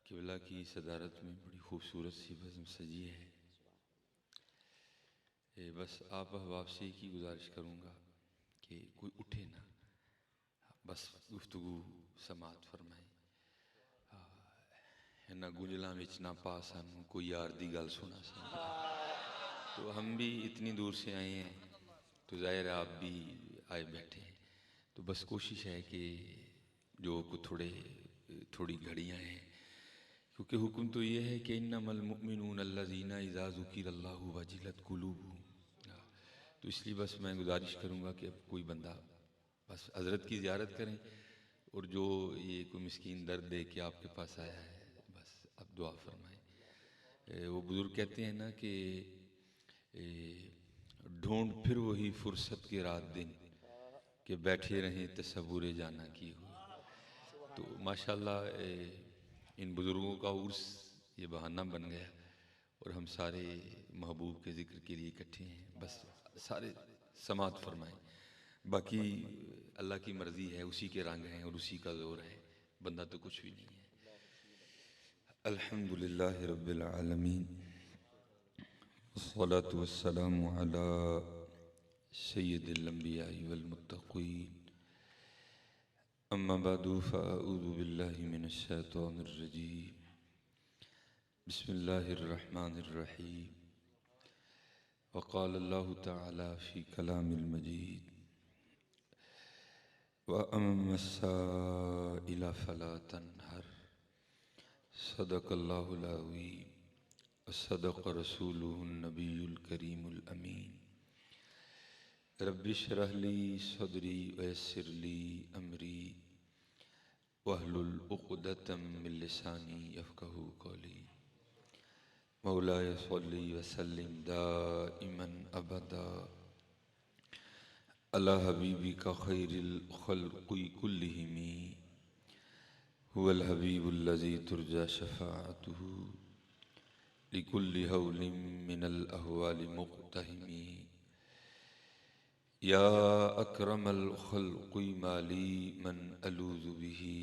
किबला की सदारत में बड़ी खूबसूरत सी बज़्म सजी है। बस आप अहबाब से एक ही गुजारिश करूँगा कि कोई उठे ना, बस गुफ्तगू समात फरमाए। ना गुंजला विच ना पा सानू कोई यार दी गल सुना सानू। तो हम भी इतनी दूर से आए हैं, तो ज़ाहिर है आप भी आए बैठे हैं। तो बस कोशिश है कि जो कुछ थोड़ी घड़ियाँ हैं, क्योंकि हुक्म तो ये है कि इन्नमल मुमिनून अल्लज़ीना इज़ा ज़ुकिरल्लाहु वजिलत कुलूबुहुम। तो इसलिए बस मैं गुजारिश करूँगा कि अब कोई बंदा बस हज़रत की ज़ियारत करें, और जो ये कोई मिस्कीन दर्द दे के आपके पास आया है, बस अब दुआ फरमाएं। वो बुज़ुर्ग कहते हैं ना कि ढूंढ फिर वही फुर्सत के रात दिन कि बैठे रहें तसव्वुरे जाना की हुई। तो माशाल्लाह इन बुज़ुर्गों का उर्स ये बहाना बन गया और हम सारे महबूब के ज़िक्र के लिए इकट्ठे हैं। बस सारे समात फरमाएं। बाकी अल्लाह की मर्ज़ी है, उसी के रंग हैं और उसी का ज़ोर है, बंदा तो कुछ भी नहीं है। अल्हम्दुलिल्लाहि रब्बिल आलमीन वस्सलातु वस्सलामु अला सय्यिदिल अंबिया'i वल मुत्तक़ीन अम्मा बअदु फ़अऊज़ु बिल्लाहि मिनश शैतानिर रजीम बिस्मिल्लाहिर रहमानिर रहीम वक़ाल अल्लाहु तआला फ़ी कलामिल मजीद व अम्मस्साइला फ़ला तन्हर सदक़ल्लाहुल अज़ीम व सदक़ रसूलुहुन नबियुल करीमुल अमीन रब्बि इश्रह ली सदरी व यस्सिर ली अमरी वहलुल उक़दतम मिन लिसानी यफ़क़हू क़ौली मौलाय सल्लि व सल्लिम दाइमन अबदा अला हबीबिका खैरिल ख़ल्क़ि कुल्लिहिम हुवल हबीबुल्लज़ी तुरजा शफ़ाअतुहु लिकुल्लि हौलिम मिनल अहवालि मुक़्तहिमी या अकरमल ख़ल्क़ि माली मन अलूज़ु बिही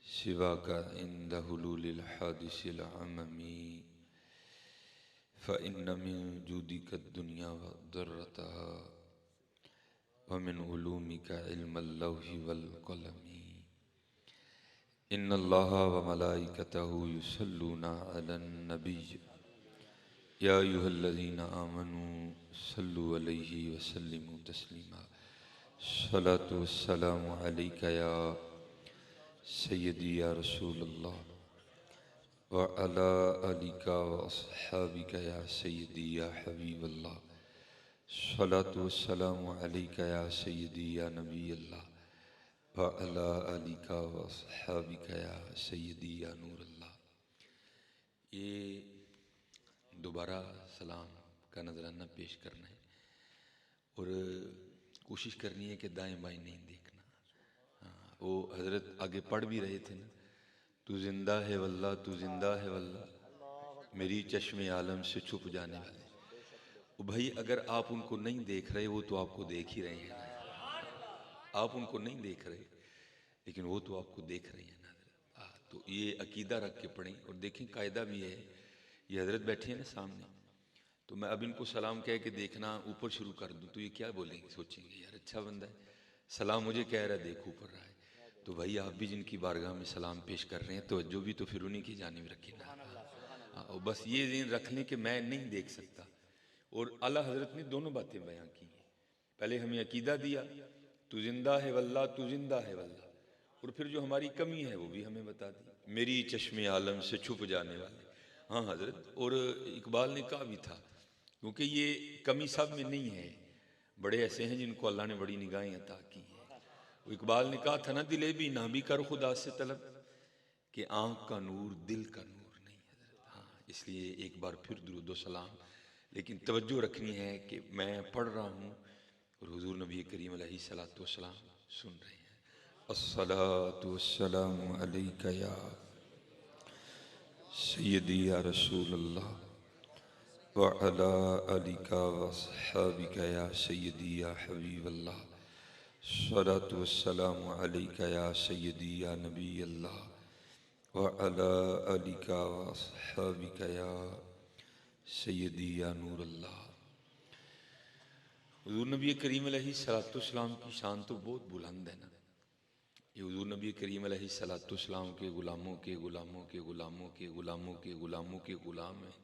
सिवाका इंद हुलूलिल हादिसिल अममी फ़इन्न मिन जूदिका दुनिया व दर्रतहा व मिन उलूमिका इल्मल लौहि वल क़लमी इन्नल्लाहा व मलाइकतहु युसल्लूना अलन नबिय्य या अय्युहल्लज़ीना आमनू सल्लु अलैहि व सल्लिमू तस्लीमा सलातु वस्सलामु अलैका या सय्यदी या रसूलल्लाह व अला आलिका व अस्हाबिका या सय्यदी या हबीबल्लाह सलातु वस्सलामु अलैका या सय्यदी या नबीयल्लाह व अला आलिका व अस्हाबिका या सय्यदी या नूरल्लाह। ये दोबारा सलाम का नजराना पेश करना है और कोशिश करनी है कि दाएं बाएं नहीं देखना। हाँ, वो हजरत आगे पढ़ भी रहे थे ना, तू जिंदा है वल्लाह, तू जिंदा है वल्लाह, मेरी चश्मे आलम से छुप जाने वाले। वो भाई अगर आप उनको नहीं देख रहे, वो तो आपको देख ही रहे हैं ना। आप उनको नहीं देख रहे, लेकिन वो तो आपको देख रहे हैं ना। तो ये अकीदा रख के पढ़ें और देखें, कायदा भी है। ये हजरत बैठे हैं ना सामने, तो मैं अब इनको सलाम कह के देखना ऊपर शुरू कर दूं तो ये क्या बोलेंगे, सोचेंगे यार अच्छा बंदा है, सलाम मुझे कह रहा है, देख ऊपर रहा है। तो भाई आप भी जिनकी बारगाह में सलाम पेश कर रहे हैं, तो जो भी तो फिर उन्हीं की जानिब रखें ना। और बस ये ज़हन रख लें कि मैं नहीं देख सकता। और आला हजरत ने दोनों बातें बयां की हैं। पहले हमें अकीदा दिया, तू जिंदा है वल्लाह, तू जिंदा है वल्लाह, और फिर जो हमारी कमी है वो भी हमें बता दी, मेरी चश्मे आलम से छुप जाने वाले। हाँ हजरत, और इकबाल ने कहा भी था, क्योंकि ये कमी सब में नहीं है, बड़े ऐसे हैं जिनको अल्लाह ने बड़ी निगाहें अता की हैं। वो इकबाल ने कहा था ना, दिले भी ना भी कर खुदा से तलब, कि आँख का नूर दिल का नूर नहीं हजरत। हाँ, इसलिए एक बार फिर दुरूद व सलाम, लेकिन तवज्जो रखनी है कि मैं पढ़ रहा हूँ और हुजूर नबी करीम अलैहिस्सलातु वस्सलाम सुन रहे हैं। अस्सलातु वस्सलामु अलैका या सय्यदी या रसूलल्लाह व अला आलिका व अस्हाबिका या सय्यदी या हबीबल्लाह सलातु वस्सलामु अलैका या सय्यदी या नबीयल्लाह व अला आलिका व अस्हाबिका या सय्यदी या नूर अल्लाह। हुज़ूर नबी करीम अलैहिस्सलाम की शान तो बहुत बुलंद है ना। ये हुज़ूर नबी करीम अलैहिस्सलाम के ग़ुलामों के ग़ुलामों के ग़ुलामों के ग़ुलामों के ग़ुलामों के ग़ुलाम हैं,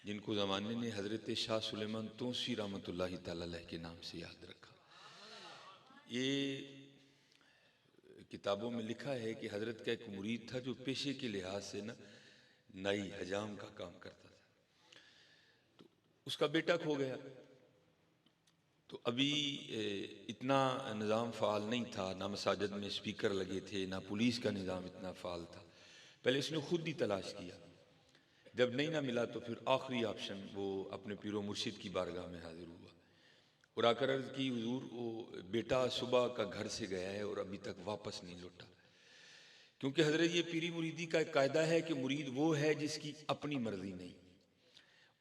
जिनको ज़माने ने हज़रत शाह सुलेमान तूसी रहमतुल्लाहि तआला अलैह के नाम से याद रखा। ये किताबों में लिखा है कि हज़रत का एक मुरीद था जो पेशे के लिहाज से ना नाई हजाम का काम करता था। तो उसका बेटा खो गया। तो अभी इतना निज़ाम फ़ाल नहीं था, ना मसाजिद में स्पीकर लगे थे, ना पुलिस का निज़ाम इतना फ़ाल था। पहले इसने खुद ही तलाश किया, जब नहीं ना मिला तो फिर आखिरी ऑप्शन वो अपने पीरो मुर्शिद की बारगाह में हाजिर हुआ और आकर अर्ज़ की, हुजूर वो बेटा सुबह का घर से गया है और अभी तक वापस नहीं लौटा। क्योंकि हज़रत ये पीरी मुरीदी का एक कायदा है कि मुरीद वो है जिसकी अपनी मर्जी नहीं,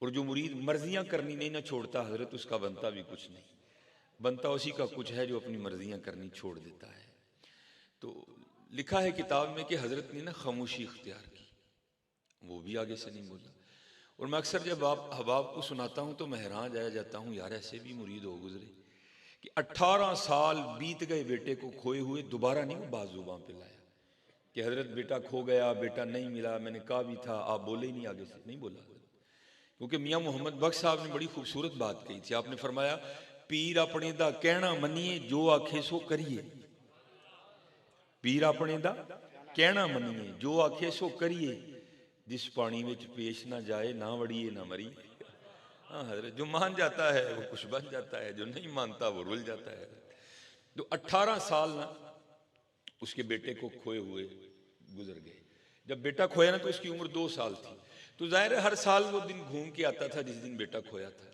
और जो मुरीद मर्जियाँ करनी नहीं ना छोड़ता हज़रत, उसका बनता भी कुछ नहीं। बनता उसी का कुछ है जो अपनी मर्जियाँ करनी छोड़ देता है। तो लिखा है किताब में कि हज़रत ने ना खामोशी इख्तियार की, वो भी आगे से नहीं बोला। और मैं अक्सर जब आप अहबाब को सुनाता हूँ तो मैं हैरान रह जाता हूँ, यार ऐसे भी मुरीद हो गुजरे कि 18 साल बीत गए बेटे को खोए हुए, दोबारा नहीं वो बात ज़ुबान पे लाया कि हज़रत बेटा खो गया, बेटा नहीं मिला, मैंने कहा भी था, आप बोले ही नहीं, आगे से नहीं बोला। क्योंकि मियाँ मोहम्मद बख्श साहब ने बड़ी खूबसूरत बात कही थी। आपने फरमाया, पीर अपने दा कहना मनिए, जो आखे सो करिए। पीर अपने दा कहना मनिए, जो आखे सो करिए। जिस पानी में पेश ना जाए, ना वड़िए ना मरिए। हाँ हजरत, जो मान जाता है वो कुछ बन जाता है, जो नहीं मानता वो रुल जाता है। तो 18 साल ना उसके बेटे को खोए हुए गुजर गए। जब बेटा खोया ना तो उसकी उम्र 2 साल थी। तो जाहिर है हर साल वो दिन घूम के आता था जिस दिन बेटा खोया था।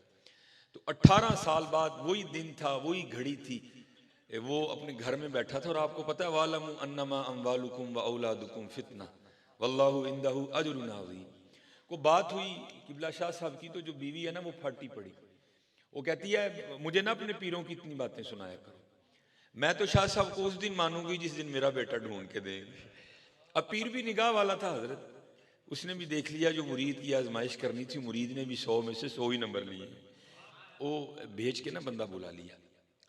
तो 18 साल बाद वही दिन था, वही घड़ी थी, वो अपने घर में बैठा था। और आपको पता है, वालमु अन्नमा अमवालुकुम व औलादुकुम फितना वल्लाहु इंदहु अज्रुन अज़ीम। को बात हुई किबला शाह साहब की, तो जो बीवी है ना वो फाटी पड़ी। वो कहती है, मुझे ना अपने पीरों की इतनी बातें सुनाया करो, मैं तो शाह साहब को उस दिन मानूंगी जिस दिन मेरा बेटा ढूंढ के देंगे। अब पीर भी निगाह वाला था हजरत, उसने भी देख लिया जो मुरीद की आजमाइश करनी थी। मुरीद ने भी 100 में से 100 ही नंबर लिए। वो भेज के ना बंदा बुला लिया,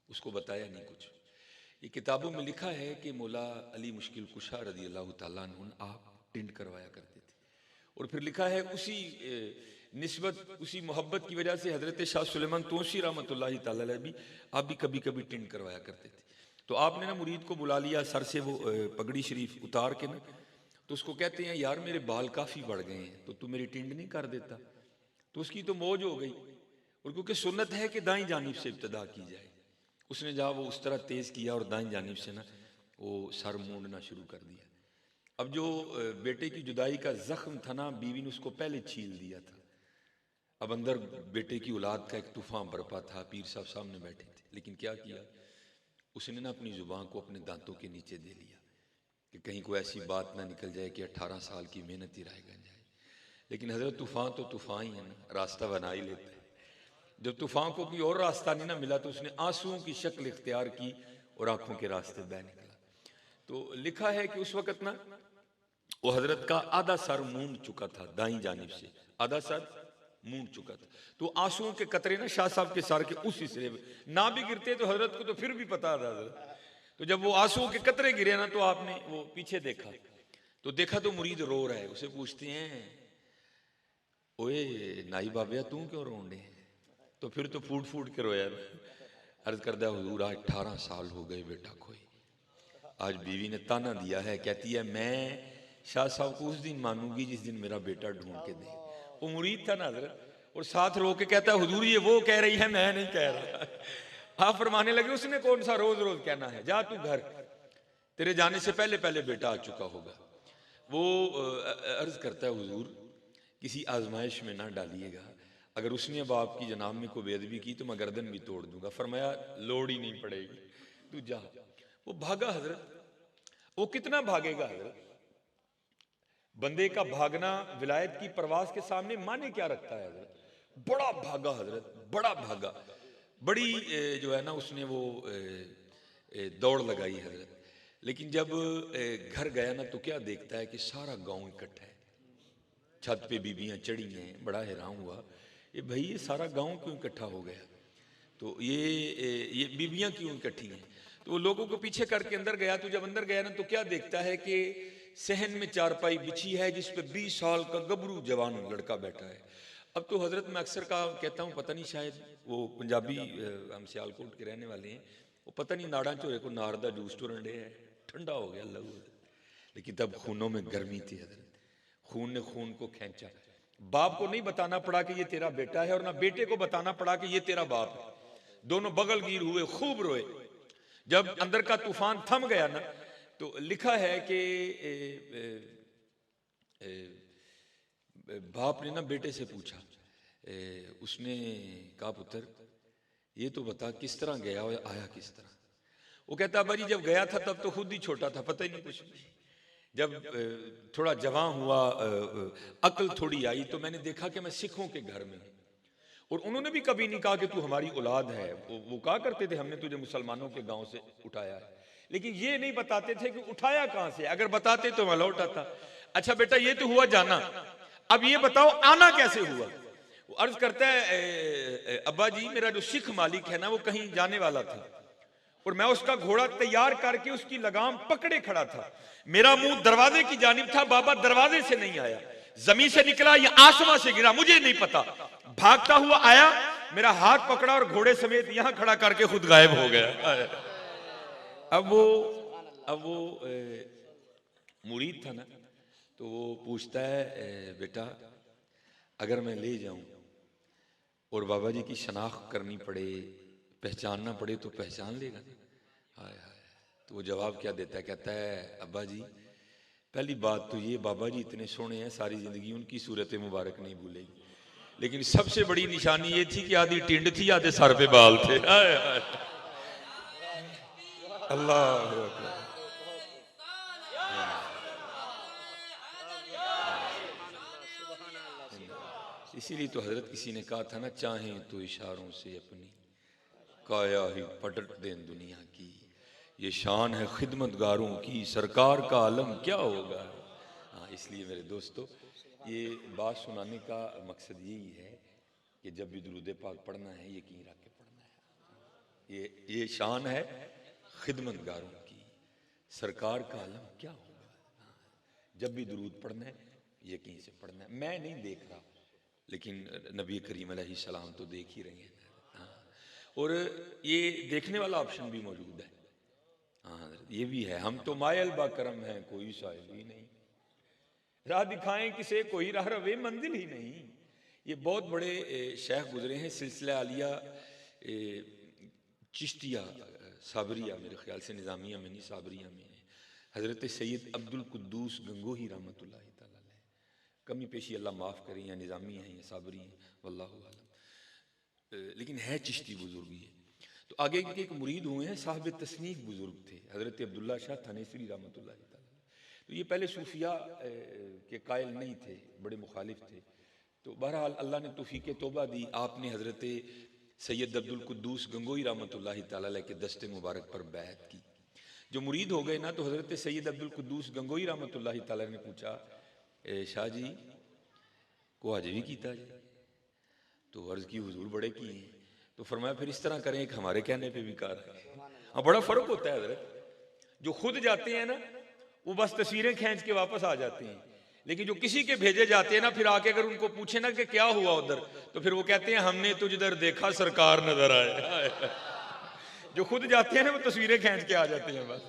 उसको बताया नहीं कुछ। ये किताबों में लिखा है कि मौला अली मुश्किल कुशा रज़ी अल्लाह तआला अन्हु आप टिंड करवाया करते थे। और फिर लिखा है उसी निस्बत, उसी मोहब्बत की वजह से हज़रत शाह सुलेमान तूसी रहमतुल्लाहि तआला अलैह भी आप भी कभी कभी टिंड करवाया करते थे। तो आपने ना मुरीद को बुला लिया, सर से वो पगड़ी शरीफ उतार के ना, तो उसको कहते हैं, यार मेरे बाल काफ़ी बढ़ गए हैं, तो तू मेरी टिंड नहीं कर देता। तो उसकी तो मौज हो गई। और क्योंकि सुन्नत है कि दाईं जानिब से इब्तिदा की जाए, उसने जहाँ वो उस तरह तेज़ किया और दाईं जानिब से ना वो सर मूंडना शुरू कर दिया। अब जो बेटे की जुदाई का जख्म था ना, बीवी ने उसको पहले छील दिया था। अब अंदर बेटे की औलाद का एक तूफान बरपा था। पीर साहब सामने बैठे थे, लेकिन क्या किया उसने ना, अपनी जुबान को अपने दांतों के नीचे दे लिया कि कहीं कोई ऐसी बात ना निकल जाए कि 18 साल की मेहनत ही रह जाए। लेकिन हजरत तूफान तो तूफान ही है ना, रास्ता बना ही लेता है। जब तूफान को कोई और रास्ता नहीं ना मिला तो उसने आंसुओं की शक्ल इख्तियार की और आंखों के रास्ते बह निकला। तो लिखा है कि उस वक्त ना वो हजरत का आधा सर मूंड चुका था, दाईं जानिब से आधा सर मूंड चुका था। तो आंसुओं के कतरे ना शाह साहब के सर के उस हिस्से में ना भी गिरते तो हजरत को तो फिर भी पता था हजरत। तो जब वो आंसुओं के कतरे गिरे ना, तो आपने वो पीछे देखा, तो देखा तो मुरीद रो रहा है। उसे पूछते हैं, ओए नाई बाबिया तू क्यों रोन रहे? तो फिर तो फूट फूट के रोया। अर्ज करदा, हुजूर आज 18 साल हो गए बेटा खोए। आज बीवी ने ताना दिया है, कहती है मैं शाह साहब को उस दिन मानूंगी जिस दिन मेरा बेटा ढूंढ के दे। वो मुरीद था ना हजरत, और साथ रो के कहता है, हुजूर ये वो कह रही है, मैं नहीं कह रहा। आप फरमाने लगे, उसने कौन सा रोज रोज कहना है, जा तू घर, तेरे जाने से पहले पहले बेटा आ चुका होगा। वो अर्ज करता है, हुजूर किसी आजमाइश में ना डालिएगा, अगर उसने अब आपकी जनाब में कोई बेअदबी की तो मैं गर्दन भी तोड़ दूंगा। फरमाया लोड़ ही नहीं पड़ेगी, तू जा। वो भागा हजरत। वो कितना भागेगा हजरत? बंदे का भागना विलायत की परवाज के सामने माने क्या रखता है हजरत? बड़ा भागा हजरत, बड़ा भागा, बड़ी जो है ना उसने वो दौड़ लगाई हजरत। लेकिन जब घर गया ना तो क्या देखता है कि सारा गांव इकट्ठा है, छत पे बीबियां चढ़ी हैं। बड़ा हैरान हुआ, ये भाई ये सारा गांव क्यों इकट्ठा हो गया, तो ये बीबियां क्यों इकट्ठी हैं। तो वो लोगों को पीछे करके अंदर गया। तो जब अंदर गया ना तो क्या देखता है कि सहन में चारपाई बिछी है जिस पे 20 साल का गबरू जवान लड़का बैठा है। अब तो हजरत मैं अक्सर का कहता हूँ, पता नहीं शायद वो पंजाबी, हम सियालकोट के रहने वाले हैं, वो पता नहीं नाड़ा चोरे को नारदा जूस तो रंडे है, ठंडा हो गया लहू। लेकिन तब खूनों में गर्मी थी हजरत, खून ने खून को खींचा। बाप को नहीं बताना पड़ा कि ये तेरा बेटा है, और ना बेटे को बताना पड़ा कि ये तेरा बाप है। दोनों बगल गिर हुए, खूब रोए। जब अंदर का तूफान थम गया ना तो लिखा है कि बाप ने ना बेटे से पूछा, उसने कहा पुत्र ये तो बता किस तरह गया और आया किस तरह। वो कहता अब्बा जी जब गया था तब तो खुद ही छोटा था, पता ही नहीं कुछ नहीं। जब थोड़ा जवान हुआ, अक्ल थोड़ी आई, तो मैंने देखा कि मैं सिखों के घर में हूँ, और उन्होंने भी कभी नहीं कहा कि तू हमारी औलाद है। वो कहा करते थे हमने तुझे मुसलमानों के गांव से उठाया है, लेकिन ये नहीं बताते थे कि उठाया कहां से। अगर बताते तो मैं लौट आता। अच्छा बेटा ये तो हुआ जाना, अब ये बताओ आना कैसे हुआ। वो अर्ज करता है अब्बा जी मेरा जो सिख मालिक है ना वो कहीं जाने वाला था, और मैं उसका घोड़ा तैयार करके उसकी लगाम पकड़े खड़ा था। मेरा मुंह दरवाजे की जानिब था, बाबा दरवाजे से नहीं आया, जमीन से निकला या आसमां से गिरा मुझे नहीं पता। भागता हुआ आया, मेरा हाथ पकड़ा और घोड़े समेत यहां खड़ा करके खुद गायब हो गया। अब वो मुरीद था ना, तो वो पूछता है बेटा अगर मैं ले जाऊं और बाबा जी की शनाख्त करनी पड़े, पहचानना पड़े तो पहचान लेगा। हाय हाय। तो वो जवाब क्या देता है, कहता है अब्बा जी पहली बात तो ये बाबा जी इतने सोने हैं सारी जिंदगी उनकी सूरत मुबारक नहीं भूलेगी, लेकिन सबसे बड़ी निशानी ये थी कि आधी टिंड थी आधे सर पे बाल थे। हाय हाय। अल्लाह इसीलिए तो हजरत किसी ने कहा था ना, चाहें तो इशारों से अपनी काया ही पलट दें दुनिया की, ये शान है खिदमतगारों की सरकार का आलम क्या होगा। हाँ इसलिए मेरे दोस्तों ये बात सुनाने का मकसद यही है कि जब भी दुरूद पाक पढ़ना है यकीन रख के पढ़ना है। ये शान है खिदमतगारों की सरकार का आलम क्या होगा। हाँ, जब भी दुरूद पढ़ना है यकीन से पढ़ना है। मैं नहीं देख रहा लेकिन नबी करीम अलैहिस्सलाम तो देख ही रहे हैं। हाँ, और ये देखने वाला ऑप्शन भी मौजूद है। हाँ ये भी है, हम तो मायल बा करम हैं कोई साहिल ही नहीं, राह दिखाएं किसे कोई राह रवे मंजिल ही नहीं। ये बहुत बड़े शेख गुजरे हैं, सिलसिला आलिया चिश्तिया साबरिया, मेरे ख्याल से निज़ामिया में नहीं साबरिया में है। हज़रत सैयद अब्दुल कुद्दूस गंगोही रहमतुल्लाह तआला अलैह, कमी पेशी अल्लाह माफ़ करें, या निज़ामी हैं या साबरी हैं वल्लाहु आलम, लेकिन है चिश्ती बुजुर्ग ये। तो आगे के एक मुरीद हुए हैं, साहिब तस्नीफ बुजुर्ग थे हज़रत अब्दुल्ला शाह थानेसरी रहमतुल्लाह तआला। तो ये पहले सूफिया के कायल नहीं थे, बड़े मुखालिफ थे। तो बहरहाल अल्लाह ने तौफीक तौबा दी, आपने हज़रत सैयद अब्दुल कुद्दूस गंगोही रहमतुल्लाह तआला अलैह के दस्ते मुबारक पर बैत की। जो मुरीद हो गए ना तो हज़रत सैयद अब्दुल कुद्दूस गंगोही रहमतुल्लाह तआला ने पूछा शाह जी को आज भी कीता जी। तो अर्ज़ की हुजूर बड़े किए हैं। तो फरमाया फिर इस तरह करें कि हमारे कहने पे भी कार है। हाँ बड़ा फ़र्क होता है हज़रत, जो खुद जाते हैं ना वो बस तस्वीरें खींच के वापस आ जाते हैं, लेकिन जो किसी के भेजे जाते हैं ना फिर आके अगर उनको पूछे ना कि क्या हुआ उधर, तो फिर वो कहते हैं हमने तुझ इधर देखा सरकार नजर आए। जो खुद जाते हैं ना वो तस्वीरें खींच के आ जाते हैं बस,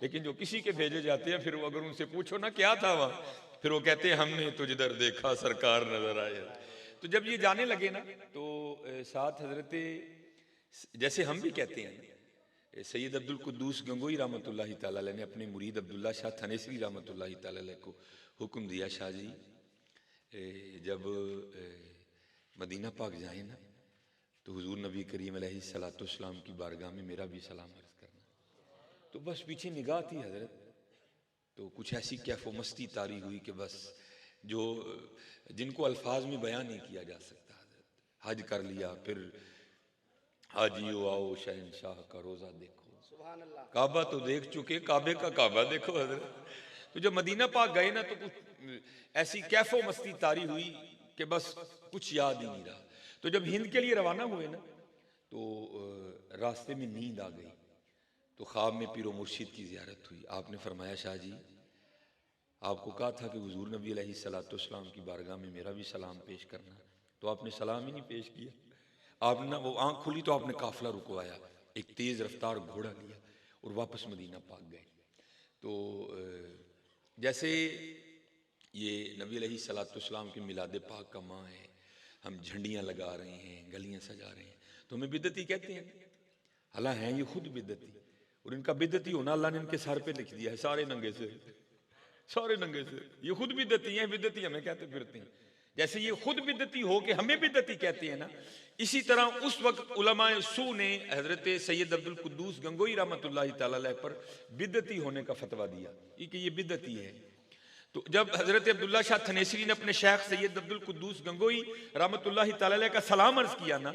लेकिन जो किसी के भेजे जाते हैं फिर वो अगर उनसे पूछो ना क्या था वहां, फिर वो कहते हैं हमने तुझ इधर देखा सरकार नजर आए। तो जब ये जाने लगे ना तो साथ हजरत जैसे हम भी कहते हैं सैयद अब्दुल कुद्दूस गंगोही रहमतुल्लाह तआला अलैह ने अपने मुरीद अब्दुल्ला शाह थानेसरी रहमतुल्लाह तआला अलैह को हुक्म दिया, शाह जी जब मदीना पाक जाए ना तो हुजूर नबी करीम अलैहिस्सलाम की बारगाह में मेरा भी सलाम अर्ज करना। तो बस पीछे निगाह थी हजरत, तो कुछ ऐसी कैफो मस्ती तारी हुई कि बस जो जिनको अल्फाज में बयान नहीं किया जा सकता। हज कर लिया, फिर हाजियो आओ शहनशाह का रोज़ा देखो, काबा तो देख चुके, काबे का काबा देखो हजरत। तो जब मदीना पाक गए ना तो कुछ ऐसी कैफो मस्ती तारी हुई कि बस कुछ याद ही नहीं रहा। तो जब हिंद के लिए रवाना हुए ना तो रास्ते में नींद आ गई। तो ख्वाब में पीरो मुर्शिद की ज़ियारत हुई। आपने फरमाया शाह जी आपको कहा था कि हुजूर नबी अलैहिस्सलाम की बारगाह में मेरा भी सलाम पेश करना, तो आपने सलाम ही नहीं पेश किया। आपने ना वो आंख खुली तो आपने काफिला रुकवाया, एक तेज़ रफ्तार घोड़ा लिया और वापस मदीना पाक गए। तो जैसे ये नबी अलैहिस्सलाम के मिलाद पाक का माह है, हम झंडियाँ लगा रहे हैं, गलियाँ सजा रहे हैं, तो हमें बिदती कहते हैं। हालांकि हैं ये खुद बिदती, और इनका बिदती होना अल्लाह ने इनके सर पे लिख दिया है, सारे नंगे से, सारे नंगे से। ये खुद बिदती हैं, बिदती हमें कहते फिरते हैं। जैसे ये खुद बिदती हो कि हमें बिदती कहते हैं ना, इसी तरह उस वक्त उलमाए सू ने हजरत सैयद अब्दुल कुद्दूस गंगोई रहमतुल्लाहि तआला अलैह पर बिदती होने का फतवा दिया कि ये बिदती है। तो जब हजरत अब्दुल्ला शाह थनेसरी ने अपने शेख सैयद अब्दुल कुद्दूस गंगोई रहमतुल्लाहि तआला अलैह का सलाम अर्ज किया ना,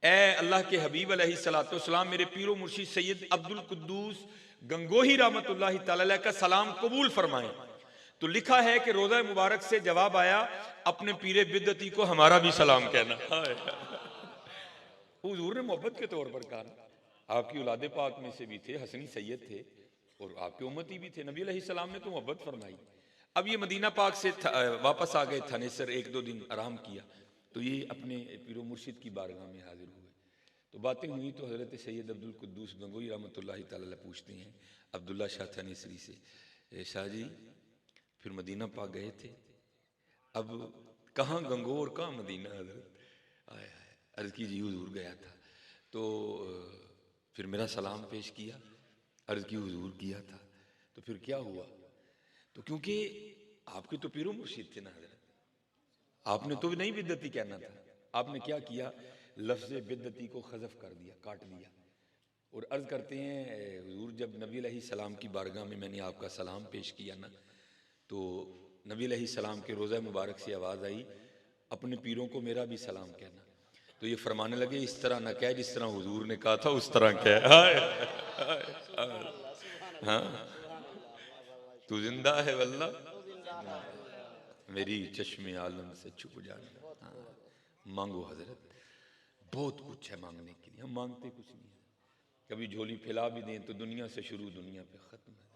ए अल्लाह के हबीब अलैहिस्सलाम मेरे पीरो मुर्शिद सैयद अब्दुल कुद्दूस गंगोही रहमतुल्लाहि तआला अलैह का सलाम कबूल फरमाएं, तो लिखा है कि रोज़ा मुबारक से जवाब आया अपने पीरे बिदती को हमारा भी सलाम कहना। हुजूर ने मोहब्बत के तौर पर कहा, आपकी औलाद पाक में से भी थे, हसनी सैयद थे और आपके उम्मती भी थे, नबी अलैहिस्सलाम ने तो मोहब्बत फरमाई। अब ये मदीना पाक से वापस आ गए थानेसर, एक दो दिन आराम किया, तो ये अपने पीरो मुर्शिद की बारगाह में हाजिर हुए। तो बातें हुई तो हज़रत सैयद अब्दुल कुद्दूस गंगोई रहमतुल्लाहि तआला अलैह पूछते हैं अब्दुल्ला शाह थानेसरी से, शाह जी फिर मदीना पाक गए थे, अब कहाँ गंगोर कहाँ मदीना? हजरत आया अर्ज़ की जी हुजूर गया था, तो फिर मेरा सलाम पेश किया, अर्ज़ की हुजूर किया था, तो फिर क्या हुआ? तो क्योंकि आपके तो पीरो मुर्शिद थे ना हजरत, आपने तो नहीं बिदती कहना था, आपने क्या किया, लफ्ज़ बिदती को खज़फ कर दिया, काट दिया। और अर्ज़ करते हैं हुजूर जब नबी अलैहिस्सलाम की बारगाह में मैंने आपका सलाम पेश किया ना, तो नबी अलैहिस्सलाम के रोज़ा मुबारक से आवाज़ आई अपने पीरों को मेरा भी सलाम कहना। तो ये फरमाने लगे इस तरह न कह जिस तरह हुजूर ने कहा था उस तरह कह। हाँ तू जिंदा है वल्लाह मेरी चश्मे आलम से छुप जाना। हाँ मांगो हजरत, बहुत कुछ है मांगने के लिए, हम मांगते कुछ नहीं है। कभी झोली फैला भी दें तो दुनिया से शुरू दुनिया पे ख़त्म है।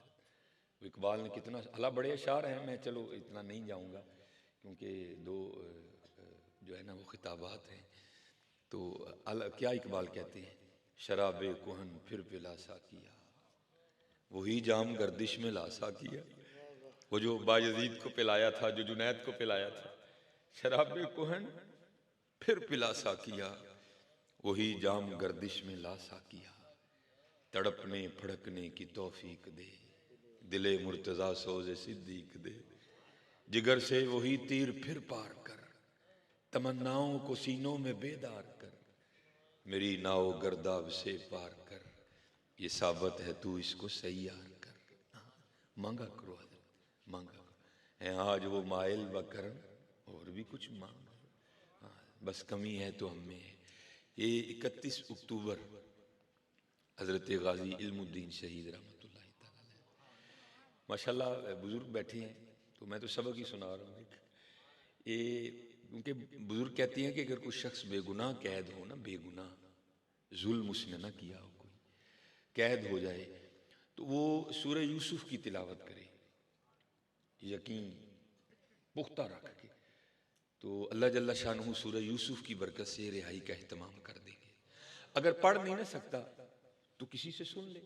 इकबाल ने कितना अला बड़े अशार हैं, मैं चलो इतना नहीं जाऊंगा क्योंकि दो जो है ना वो खिताबात हैं। तो क्या इकबाल कहते हैं, शराबे कुहन फिर पिला सा किया, वही जाम गर्दिश में लासा किया। वो जो बायजीद को पिलाया था, जो जुनैद को पिलाया था, शराबे कुहन फिर पिलासा किया, वही जाम गर्दिश में लासा किया। तड़पने फड़कने की तौफीक दे, दिले मुर्तजा सोज़े सिद्दीक दे। जिगर से वही तीर फिर पार कर, तमन्नाओं को सीनों में बेदार कर। मेरी नाव गर्दाब से पार कर, ये साबत है तू इसको सैयार कर। मांगा करो हजरत, मांगा है आज वो माइल व करम, और भी कुछ मांगो। हाँ बस कमी है तो हमें है। ये 31 अक्टूबर हजरत गाजी इल्मुद्दीन शहीद रहमतुल्लाहि तआला अलैह, माशाल्लाह बुजुर्ग बैठे हैं तो मैं तो सबक ही सुना रहा हूँ। ये क्योंकि बुजुर्ग कहते हैं कि अगर कोई शख्स बेगुनाह कैद हो ना, बेगुनाह जुल्म उसने ना किया हो, कोई कैद हो जाए तो वो सूरह यूसुफ की तिलावत करे यकीन पुख्ता रख के, तो अल्लाह जल्ला शानहू सूरह यूसुफ की बरकत से रिहाई का एहतमाम कर देंगे। अगर पढ़ नहीं ना सकता तो किसी से सुन ले,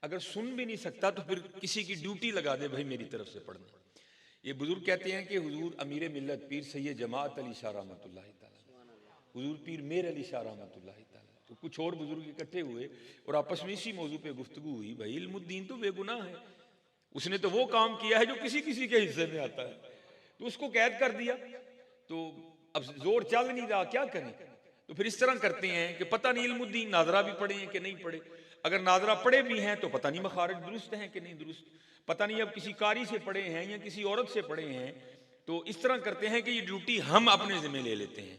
अगर सुन भी नहीं सकता तो फिर किसी की ड्यूटी लगा दे, भाई मेरी तरफ से पढ़ना। ये बुजुर्ग कहते हैं कि हुजूर अमीर मिल्लत पीर सैयद जमात अली शाह रहमतुल्लाहि तआला, हुजूर पीर मेर अली शाह रहमतुल्लाहि तआला, तो कुछ और बुजुर्ग इकट्ठे हुए और आपस में इसी मौजू पे गुफ्तगू हुई, भाई इल्मुद्दीन तो बेगुनाह है, उसने तो वो काम किया है जो किसी किसी के हिस्से में आता है, तो उसको कैद कर दिया, तो अब जोर चल नहीं रहा, क्या करें? तो फिर इस तरह करते हैं कि पता नहीं इल्मुद्दीन नाजरा भी पढ़े हैं कि नहीं पढ़े, अगर नाजरा पढ़े भी हैं तो पता नहीं मखारिज दुरुस्त हैं कि नहीं दुरुस्त, पता नहीं अब किसी कारी से पढ़े हैं या किसी औरत से पढ़े हैं। तो इस तरह करते हैं कि ये ड्यूटी हम अपने जिम्मे ले लेते हैं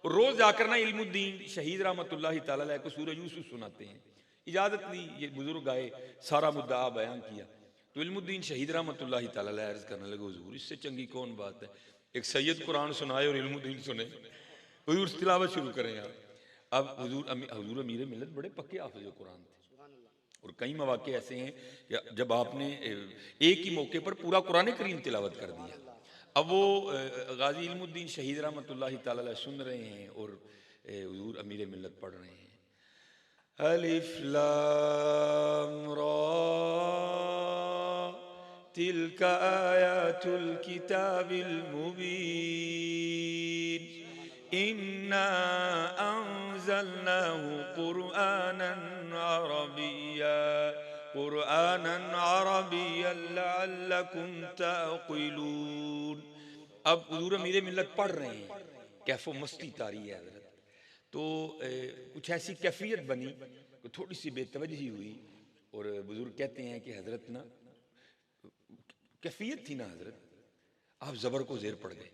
और रोज जाकर ना इल्मुद्दीन शहीद रहमतुल्लाहि तआला अलैह को सूरह यूसुफ सुनाते हैं। इजाज़त ली, ये बुजुर्ग आए, सारा मुद्दा बयान किया। तो इल्मुद्दीन शहीद रहमतुल्लाहि तआला अलैह अर्ज़ करने लगे, हुजूर इससे चंगी कौन बात है, एक सैयद कुरान सुनाए और इल्मुद्दीन सुने, हुजूर तिलावत शुरू करें आप। अब हुजूर अमीर मिल्लत बड़े पक्के हाफिज़ कुरान थे, और कई मौके ऐसे हैं कि जब आपने एक ही मौके पर पूरा कुरान करीम तिलावत कर दिया। अब वो गाजी इल्मुद्दीन शहीद रहमतुल्लाहि तआला अलैह सुन रहे हैं और हुजूर अमीर मिल्लत पढ़ रहे हैं, अलिफ लाम रा तिल्का आयातुल किताबिल मुबीन इन्ना अंज़लनाहु कुरआनन अरबिय्यन लअल्लकुम ताक़िलून। अब हुजूर अमीर मिल्लत पढ़ रहे हैं, कैफो मस्ती तारी है हज़रत। तो कुछ ऐसी कैफियत बनी कि थोड़ी सी बेतवजही हुई, और बुजुर्ग कहते हैं कि हज़रत ना कैफियत थी ना हज़रत, आप ज़बर को ज़ेर पड़ गए।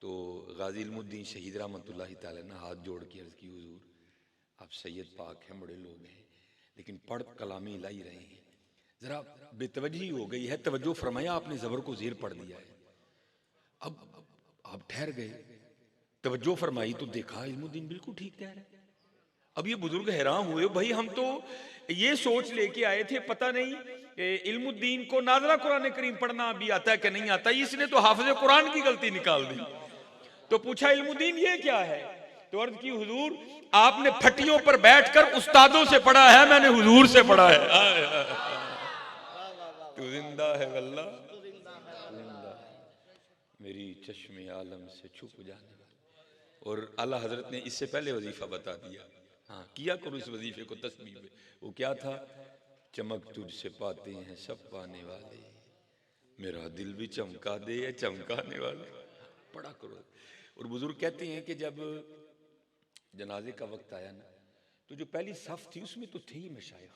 तो गाजी इल्मुद्दीन शहीद रहमतुल्लाहि तआला ने हाथ जोड़ के अर्ज़ की, हुजूर आप सैयद पाक हैं, बड़े लोग हैं, लेकिन पढ़ कलामी लाई रहे हैं, ज़रा बेतवजही हो गई है, तवज्जो फरमाया, आपने ज़बर को ज़ेर पढ़ दिया है। अब आप ठहर गए, तवज्जो फरमाई तो देखा इल्मुद्दीन बिल्कुल ठीक कह रहे। अब ये बुजुर्ग हैरान हुए, भाई हम तो ये सोच लेके आए थे, पता नहीं इल्मुद्दीन को नाज़रा कुरान करीम पढ़ना भी आता है कि नहीं आता, इसने तो हाफिज़ कुरान की गलती निकाल दी। तो पूछा इल्मुद्दीन ये क्या है, तो अर्ज़ की, हुजूर आपने फटियों पर बैठकर उस्तादों से पढ़ा है, मैंने हुजूर से पढ़ा है। तू जिंदा है वल्लाह, मेरी चश्मे आलम से छुप जाने वाली। और आला हजरत ने इससे पहले वजीफा बता दिया, हाँ किया करो इस वजीफे को तस्बीह में। वो क्या था, चमक तुझसे पाते हैं सब पाने वाले, मेरा दिल भी चमका दे या चमकाने वाले, पढ़ा करो। और बुजुर्ग कहते हैं कि जब जनाजे का वक्त आया ना, तो जो पहली सफ थी उसमें तो थे ही मशाइख,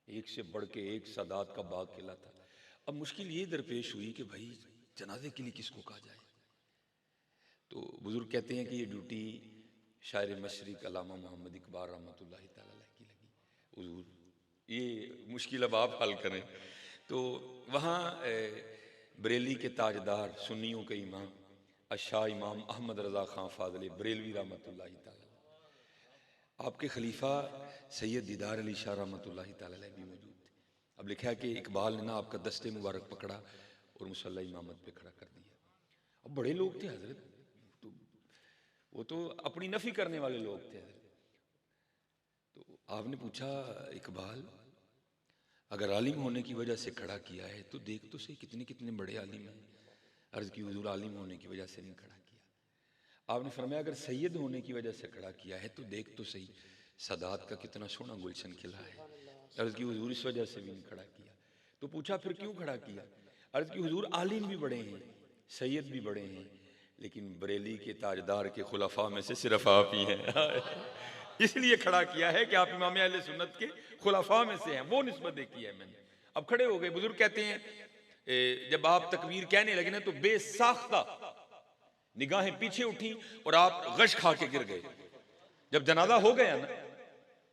एक से बढ़ के एक सादात का बाग खिला था। अब मुश्किल ये दरपेश हुई कि भाई जनाजे के लिए किसको कहा जाए। तो बुजुर्ग कहते हैं कि ये ड्यूटी शायर मशरिक अल्लामा मोहम्मद इकबाल रहमतुल्लाहि तआला अलैह की लगी। हुजूर ये मुश्किल अब आप हल करें। तो वहाँ बरेली के ताजदार, सुन्नियों के इमाम अशाह इमाम अहमद रज़ा खां फाज़ली बरेलवी रहमतुल्लाहि तआला, आपके खलीफा सैयद दीदार अली शाह रहमतुल्लाहि तआला अलैह भी मौजूद थे। अब लिखा है कि इकबाल ने ना आपका दस्ते मुबारक पकड़ा और मुसल्ला इमामत पे खड़ा कर दिया। अब बड़े लोग थे हजरत, तो वो तो अपनी नफी करने वाले लोग थे। तो आपने पूछा, इकबाल अगर आलिम होने की वजह से खड़ा किया है तो देख तो सही कितने कितने बड़े आलिम हैं। अर्ज़ की, हुजूर आलिम होने की वजह से नहीं खड़ा किया। आपने फरमाया अगर सैयद होने की वजह से खड़ा किया है तो देख तो सही सदात का कितना सोना गुलशन खिला है। अर्ज़ की, हुजूर इस वजह से भी नहीं खड़ा किया। तो पूछा फिर क्यों खड़ा किया। अर्ज़ की, हुजूर आलिम भी बड़े हैं, सैयद भी बड़े हैं, लेकिन बरेली के ताजदार के खुलफा में से सिर्फ आप ही हैं। इसलिए खड़ा किया है कि आप इमाम अहले सुन्नत के खुलफा में से हैं, वो निस्बत देखी है मैंने। अब खड़े हो गए। बुजुर्ग कहते हैं जब आप तकबीर कहने लगे ना तो बेसाख्ता निगाहें पीछे उठी और आप गश खा के गिर गए। जब जनाजा हो गया ना,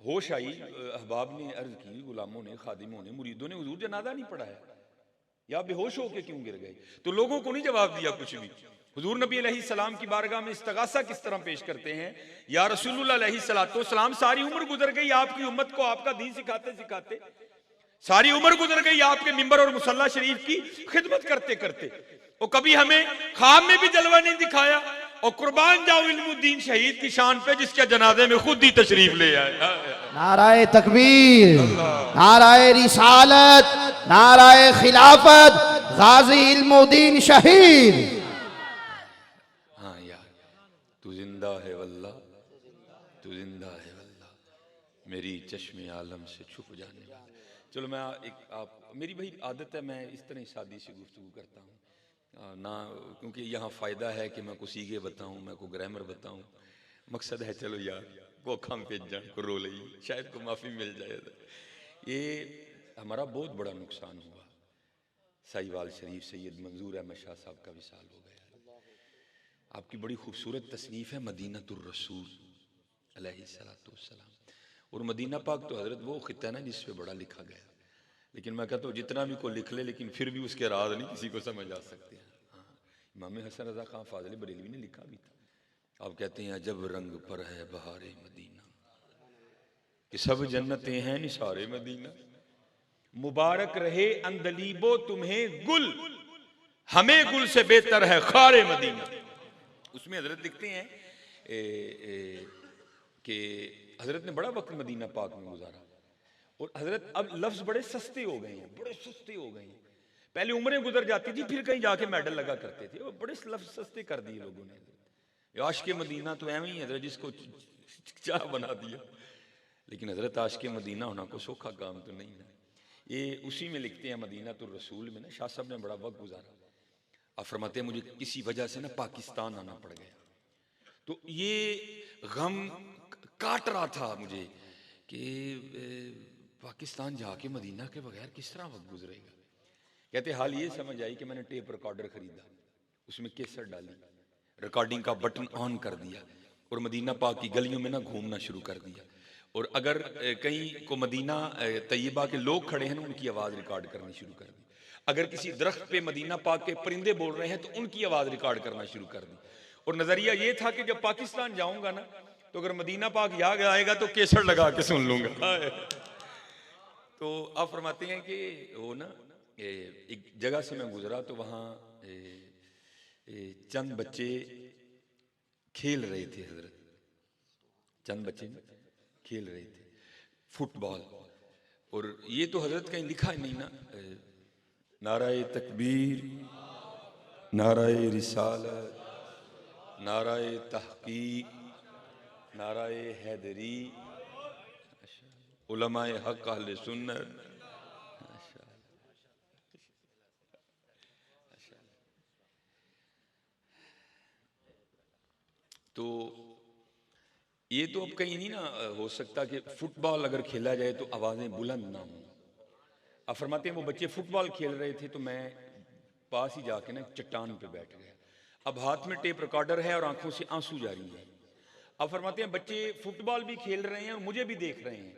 होश आई, अहबाब ने अर्ज की, गुलामों ने, खादिमों ने, मुरीदों ने, हुजूर जनाजा नहीं पढ़ा है, या बेहोश होके क्यों गिर गए। तो लोगों को नहीं जवाब दिया कुछ भी। हुजूर नबी अलैहिस्सलाम की बारगाह में इस्तगासा किस तरह पेश करते हैं, या रसूलुल्लाह अलैहिस्सलाम, सारी उम्र गुजर गई आपकी उम्मत को आपका दीन सिखाते सिखाते, सारी उम्र गुजर गई आपके मिंबर और मुसल्ला शरीफ की खिदमत करते करते, और कभी हमें ख्वाब में भी जलवा नहीं दिखाया। और कुर्बान जाओ इल्मुद्दीन शहीद की शान पे जिसके जनाजे में खुद ही तशरीफ ले आए। नाराए तकबीर, नाराए रिसालत, नाराए खिलाफत, गाजी इल्मुद्दीन शहीद। हाँ यार, तू जिंदा है वल्लाह, तू जिंदा है वल्लाह, मेरी चश्मे आलम से छुप जाने वाला। चलो मैं मेरी भाई आदत है, मैं इस तरह शादी से गुफ्तगू करता हूँ ना, क्योंकि यहाँ फ़ायदा है कि मैं को सीखे बताऊँ, मैं को ग्रामर बताऊँ। मकसद है चलो यार को खम पे जान को रो ली, शायद को माफ़ी मिल जाए। ये हमारा बहुत बड़ा नुकसान हुआ। साहिवाल शरीफ सैयद मंजूर अहमद शाह साहब का विसाल हो गया। आपकी बड़ी खूबसूरत तसनीफ़ है मदीनतुर रसूल अलैहिस्सलातु वस्सलाम, और मदीना पाक तो हज़रत वो खिता है ना जिस पे बड़ा लिखा गया, लेकिन मैं कहता हूँ जितना भी कोई लिख ले लेकिन फिर भी उसके राज नहीं किसी को समझ आ सकते हैं। हाँ, इमाम हसन रज़ा खां फाज़िल बरेलवी ने लिखा भी था। आप कहते हैं अजब रंग पर है बहारे मदीना, कि सब जन्नतें हैं निसारे मदीना, मुबारक रहे अंदलीबो तुम्हें गुल, हमें गुल से बेहतर है खारे मदीना। उसमें हजरत लिखते हैं कि हजरत ने बड़ा वक्त मदीना पाक में गुजारा और हजरत अब लफ्ज बड़े सस्ते हो गए हैं, बड़े सस्ते हो गए हैं। पहले उम्रें गुजर जाती थी फिर कहीं जाके मेडल लगा करते थे, वो बड़े लफ्ज सस्ते कर दिए लोगों ने। आशिक़ मदीना तो एवं ही है हजरत, जिसको चाह बना दिया। लेकिन हजरत आशिक़ मदीना होना को सौखा काम तो नहीं है। ये उसी में लिखते हैं मदीना तो रसूल में ना, शाह साहब ने बड़ा वक्त गुजारा। आप फरमाते हैं मुझे किसी वजह से ना पाकिस्तान आना पड़ गया, तो ये गम काट रहा था मुझे कि पाकिस्तान जाके मदीना के बगैर किस तरह वक्त गुजरेगा। कहते हाल ये समझ आई कि मैंने टेप रिकॉर्डर खरीदा, उसमें केसर डाली, रिकॉर्डिंग का बटन ऑन कर दिया और मदीना पाक की गलियों में ना घूमना शुरू कर दिया। और अगर कहीं को मदीना तैयबा के लोग खड़े हैं ना, उनकी आवाज़ रिकॉर्ड करनी शुरू कर दी। अगर किसी दरख्त पे मदीना पाक के परिंदे बोल रहे हैं तो उनकी आवाज़ रिकॉर्ड करना शुरू कर दी। और नज़रिया ये था कि जब पाकिस्तान जाऊंगा ना, तो अगर मदीना पाक याद आएगा तो केसर लगा के सुन लूंगा। तो आप फरमाते हैं कि वो ना एक जगह से मैं गुजरा तो वहाँ चंद बच्चे खेल रहे थे हजरत, चंद बच्चे खेल रहे थे फुटबॉल। और ये तो हजरत कहीं लिखा ही नहीं ना, नाराए तकबीर, नाराए रिसालत, नाराए तहकीक, नाराए हैदरी, उलमाए हक अहले सुन्नत। तो ये तो अब कहीं नहीं ना हो सकता कि फुटबॉल अगर खेला जाए तो आवाज़ें बुलंद ना हों। आप फरमाते हैं वो बच्चे फुटबॉल खेल रहे थे तो मैं पास ही जाके ना चट्टान पे बैठ गया। अब हाथ में टेप रिकॉर्डर है और आंखों से आंसू जारी है। आप फरमाते हैं बच्चे फुटबॉल भी खेल रहे हैं और मुझे भी देख रहे हैं,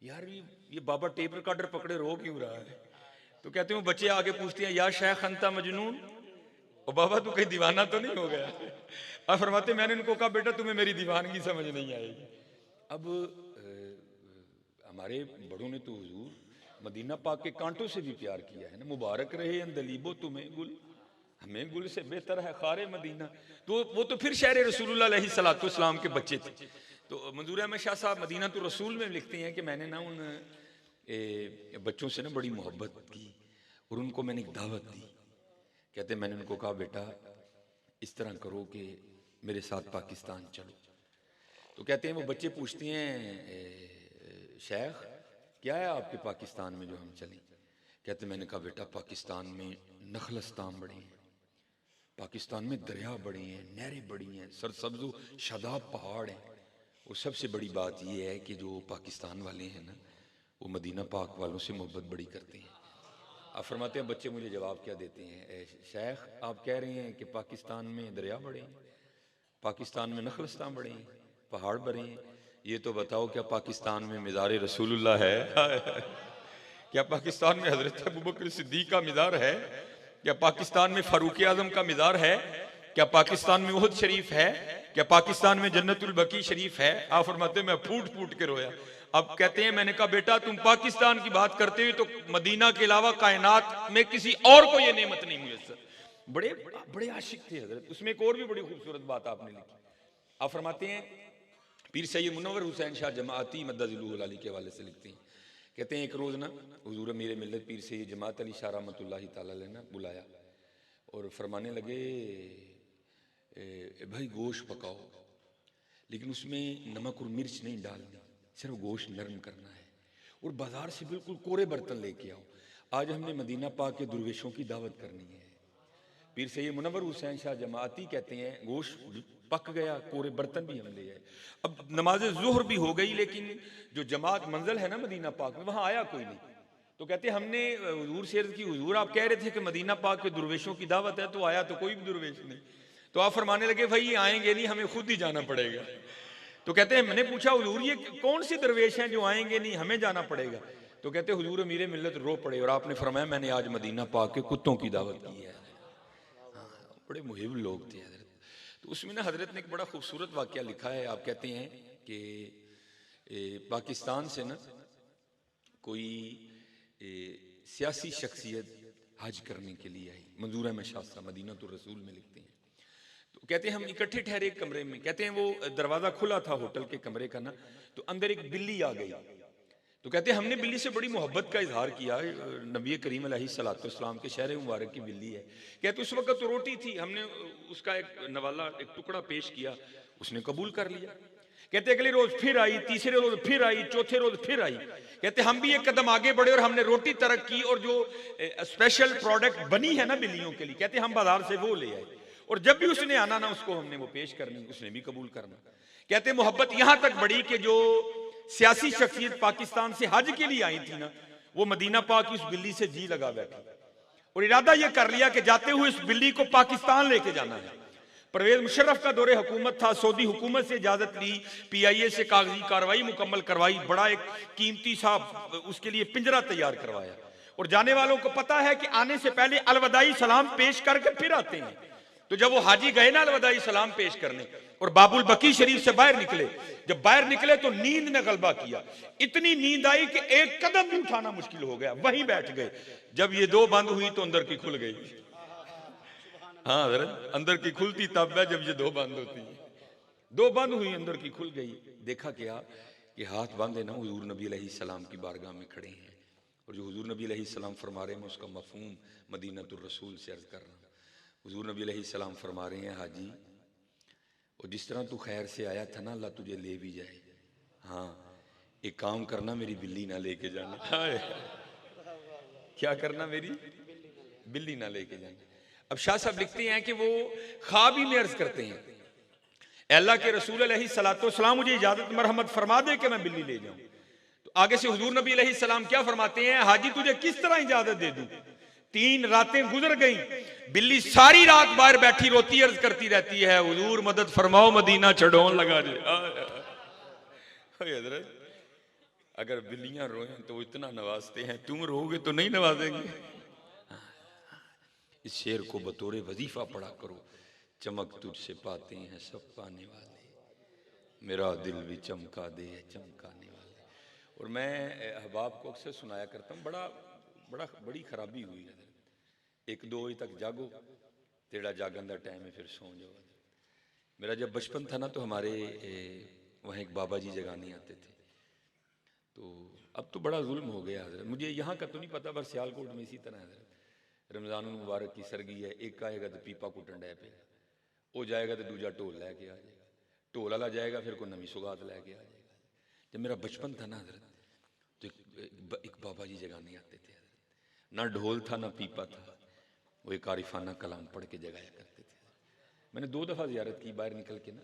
यार ये बाबा टेप रिकॉर्डर पकड़े रो क्यों रहा है। तो कहते हैं वो बच्चे आगे पूछते हैं या शेख अंता मजनून, और बाबा तू कहीं दीवाना तो नहीं हो गया। अब फरमाते मैंने उनको कहा बेटा तुम्हें मेरी दीवानगी समझ नहीं आएगी। अब हमारे बड़ों ने तो हुजूर मदीना पाक के कांटों से भी प्यार किया है ना, मुबारक रहे अंदलीबो तुम्हें गुल, हमें गुल से बेहतर है खारे मदीना। तो वो तो फिर शहर रसूलुल्लाह अलैहिस्सलातु वस्सलाम के बच्चे थे। तो मंजूर अहमद शाह साहब मदीना तो रसूल में लिखते हैं कि मैंने ना उन बच्चों से ना बड़ी मोहब्बत की और उनको मैंने एक दावत दी। कहते मैंने उनको कहा बेटा इस तरह करो कि मेरे साथ पाकिस्तान चलो। तो कहते हैं वो बच्चे पूछते हैं शेख क्या है आपके पाकिस्तान में जो हम चलें। कहते मैंने कहा बेटा पाकिस्तान में नखलस्तान बड़े हैं, पाकिस्तान में दरिया बड़े हैं, नहरें बड़ी हैं, सरसब्ज़ शादाब पहाड़ हैं। और सबसे बड़ी बात यह है कि जो पाकिस्तान वाले हैं ना वो मदीना पाक वालों से मोहब्बत बड़ी करते हैं। आप फरमाते हैं बच्चे मुझे जवाब क्या देते हैं, शेख आप कह रहे हैं कि पाकिस्तान में दरिया बड़े हैं, पाकिस्तान में नखलस्तान बड़े हैं, पहाड़ बड़े हैं, ये तो बताओ क्या पाकिस्तान में मिज़ार रसूलुल्लाह है? क्या पाकिस्तान में हज़रत अबू बकर सिद्दीक़ का मिज़ार है? क्या पाकिस्तान में फारूक आज़म का मिज़ार है? क्या पाकिस्तान में उहद शरीफ है? क्या पाकिस्तान में जन्नतुल बकी शरीफ है? आप फरमाते मैं फूट फूट के रोया। अब कहते हैं मैंने कहा बेटा तुम पाकिस्तान की बात करते हुए तो मदीना के अलावा कायनात में किसी और को ये नेमत नहीं मुयस्सर। बड़े बड़े आशिक थे हजरत। उसमें एक और भी बड़ी खूबसूरत बात आपने लिखी। आप फरमाते हैं पीर सैयद मुनव्वर हुसैन शाह जमाअती मद्दज़िल्लुहुल अली के हवाले से लिखते हैं, कहते हैं एक रोज़ ना हुजूर मेरे मिल्लत पीर सैयद जमात अली शाह रहमतुल्लाहि तआला अलैह ने बुलाया और फरमाने लगे भाई गोश्त पकाओ लेकिन उसमें नमक और मिर्च नहीं डालनी, सिर्फ गोश्त नरम करना है और बाजार से बिल्कुल कोरे बर्तन लेके आओ। आज हमने मदीना पाक के दुर्वेशों की दावत करनी है। पीर सैयद मुनव्वर हुसैन शाह जमाअती कहते हैं गोश्त पक गया, कोरे बर्तन भी हम ले आए। अब नमाज ज़ुहर भी हो गई लेकिन जो जमात मंजिल है ना मदीना पाक में वहाँ आया कोई नहीं। तो कहते हमने हुजूर से अर्ज़ की हुजूर आप कह रहे थे कि मदीना पाक के दुर्वेशों की दावत है, तो आया तो कोई भी दुर्वेश नहीं। तो आप फरमाने लगे भाई ये आएंगे नहीं, हमें खुद ही जाना पड़ेगा। तो कहते हैं मैंने पूछा हुजूर ये कौन सी दरवेश हैं जो आएंगे नहीं, हमें जाना पड़ेगा? तो कहते हैं हुजूर अमीर मिल्लत रो पड़े और आपने फरमाया मैंने आज मदीना पाक के कुत्तों की दावत की है। हाँ, बड़े मुहिब लोग थे हजरत। तो उसमें ना हजरत ने एक बड़ा खूबसूरत वाक़या लिखा है। आप कहते हैं कि पाकिस्तान से ना कोई सियासी शख्सियत हज करने के लिए आई, मंजूर अहमद शाह साहब मदीना तो रसूल में लिखते हैं। तो कहते हैं हम इकट्ठे ठहरे एक कमरे में, कहते हैं वो दरवाज़ा खुला था होटल के कमरे का ना, तो अंदर एक बिल्ली आ गई। तो कहते हैं हमने बिल्ली से बड़ी मोहब्बत का इजहार किया, नबी करीम अलैहिस्सलाम के शहर मुबारक की बिल्ली है। कहते उस वक्त तो रोटी थी, हमने उसका एक नवाला एक टुकड़ा पेश किया, उसने कबूल कर लिया। कहते अगले रोज फिर आई, तीसरे रोज फिर आई, चौथे रोज फिर आई। कहते हम भी एक कदम आगे बढ़े और हमने रोटी तरक की और जो स्पेशल प्रोडक्ट बनी है ना बिल्लियों के लिए, कहते हम बाजार से वो ले आए और जब भी उसने आना ना उसको हमने वो पेश करनी, उसने भी कबूल करना। कहते मोहब्बत यहां तक बढ़ी कि जो सियासी शख्सियत पाकिस्तान से हज के लिए आई थी ना, वो मदीना पाक की उस बिल्ली से जी लगा बैठी और इरादा यह कर लिया कि जाते हुए इस बिल्ली को पाकिस्तान लेके जाना है। परवेज मुशर्रफ का दौरे हुकूमत था, सऊदी हुकूमत से इजाजत ली, PIA से कागजी कार्रवाई मुकम्मल करवाई, बड़ा एक कीमती सा उसके लिए पिंजरा तैयार करवाया और जाने वालों को पता है कि आने से पहले अलविदाई सलाम पेश करके फिर आते हैं। तो जब वो हाजी गए ना अलविदाई सलाम पेश करने और बाबुल बकी शरीफ से बाहर निकले, जब बाहर निकले तो नींद ने गलबा किया, इतनी नींद आई कि एक कदम भी उठाना मुश्किल हो गया, वहीं बैठ गए। जब ये दो बंद हुई तो अंदर की खुल गई। हाँ हज़रत, अंदर की खुलती तब है जब ये दो बंद होती है। दो बंद हुई, अंदर की खुल गई। देखा क्या कि हाथ बांधे ना हुजूर नबी अलैहिस्सलाम की बारगाह में खड़े हैं और जो हुजूर नबी अलैहिस्सलाम फरमा रहे हैं मैं उसका मफहूम मदीनतुर रसूल से अर्ज कर रहा हूँ। हुजूर नबी अलैहिस्सलाम फरमा रहे हैं हाजी, और जिस तरह तू खैर से आया था ना अल्लाह तुझे ले भी जाए। हाँ, एक काम करना, मेरी बिल्ली ना लेके जाना। क्या करना? मेरी बिल्ली ना लेके जाना। अब शाह साहब लिखते हैं कि वो ख्वाब ही में अर्ज करते हैं, अल्लाह के रसूल अलैहिस्सलाम मुझे इजाजत मरहमत फरमा दे कि मैं बिल्ली ले जाऊं। तो आगे से हुजूर नबी अलैहिस्सलाम क्या फरमाते हैं, हाजी तुझे किस तरह इजाजत दे दूं? 3 रातें गुजर गई, बिल्ली सारी रात बाहर बैठी रोती अर्ज करती रहती है, हुजूर मदद फरमाओ मदीना चढ़ोन लगा दे। हजरत अगर बिल्लियां रोएं तो इतना नवाजते हैं, तुम रोगे तो नहीं नवाजेंगे। इस शेर को बतौर वजीफा पढ़ा करो, चमक तुझसे पाते हैं सब पाने वाले, मेरा दिल भी चमका दे चमकाने वाले। और मैं अहबाब को अक्सर सुनाया करता हूँ, बड़ी खराबी हुई है। 1-2 बजे तक जागो, तेरा जागन का टाइम है, फिर सो जाओ। मेरा जब बचपन था ना तो हमारे वहाँ एक बाबा जी जगाने आते थे। तो अब तो बड़ा जुल्म हो गया हजरत, मुझे यहाँ का तो नहीं पता, पर सियालकोट में इसी तरह हजरत रमजान मुबारक की सरगी है, एक आएगा तो पीपा कुटन डै पे, वो जाएगा तो दूजा ढोल लैके आ जाएगा, ढोल वाला जाएगा फिर कोई नवी सौगात लैके आ जाएगा। जब मेरा बचपन था ना हजरत तो एक बाबा जी जगाने आते थे हजरत, ना ढोल था ना पीपा था, वो एक आरिफाना कलाम पढ़ के जगाया करते थे। मैंने 2 दफ़ा ज़ियारत की बाहर निकल के ना,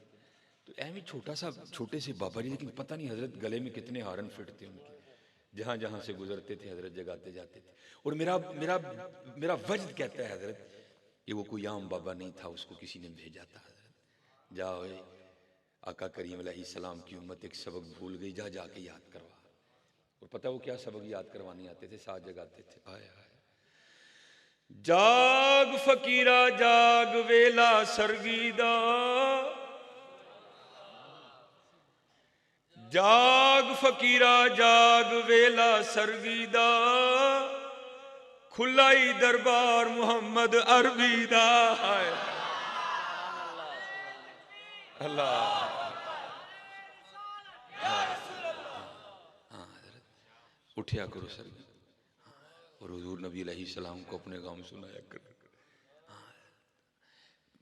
तो ऐਵੇਂ छोटे से बाबा जी, लेकिन पता नहीं हजरत गले में कितने हारन फिट थे उनके, जहाँ जहाँ से गुजरते थे हजरत जगाते जाते थे। और मेरा वजद कहता है हजरत कि वो कोई आम बाबा नहीं था, उसको किसी ने भेजा था हजरत, जाओ आका करीम अलैहिस्सलाम की उम्मत एक सबक भूल गई, जा जाके याद करवा। और पता वो क्या सबक याद करवाने आते थे, साथ जगाते थे, आया जाग फकीरा जाग वेला सरगीदा, जाग फकीरा जाग वेला सरगीदा, खुलाई दरबार मोहम्मद अरबी दा। अल्लाह उठिया करो सर, और हुजूर नबी अलैहिस्सलाम को अपने गाँव में सुनाया कर।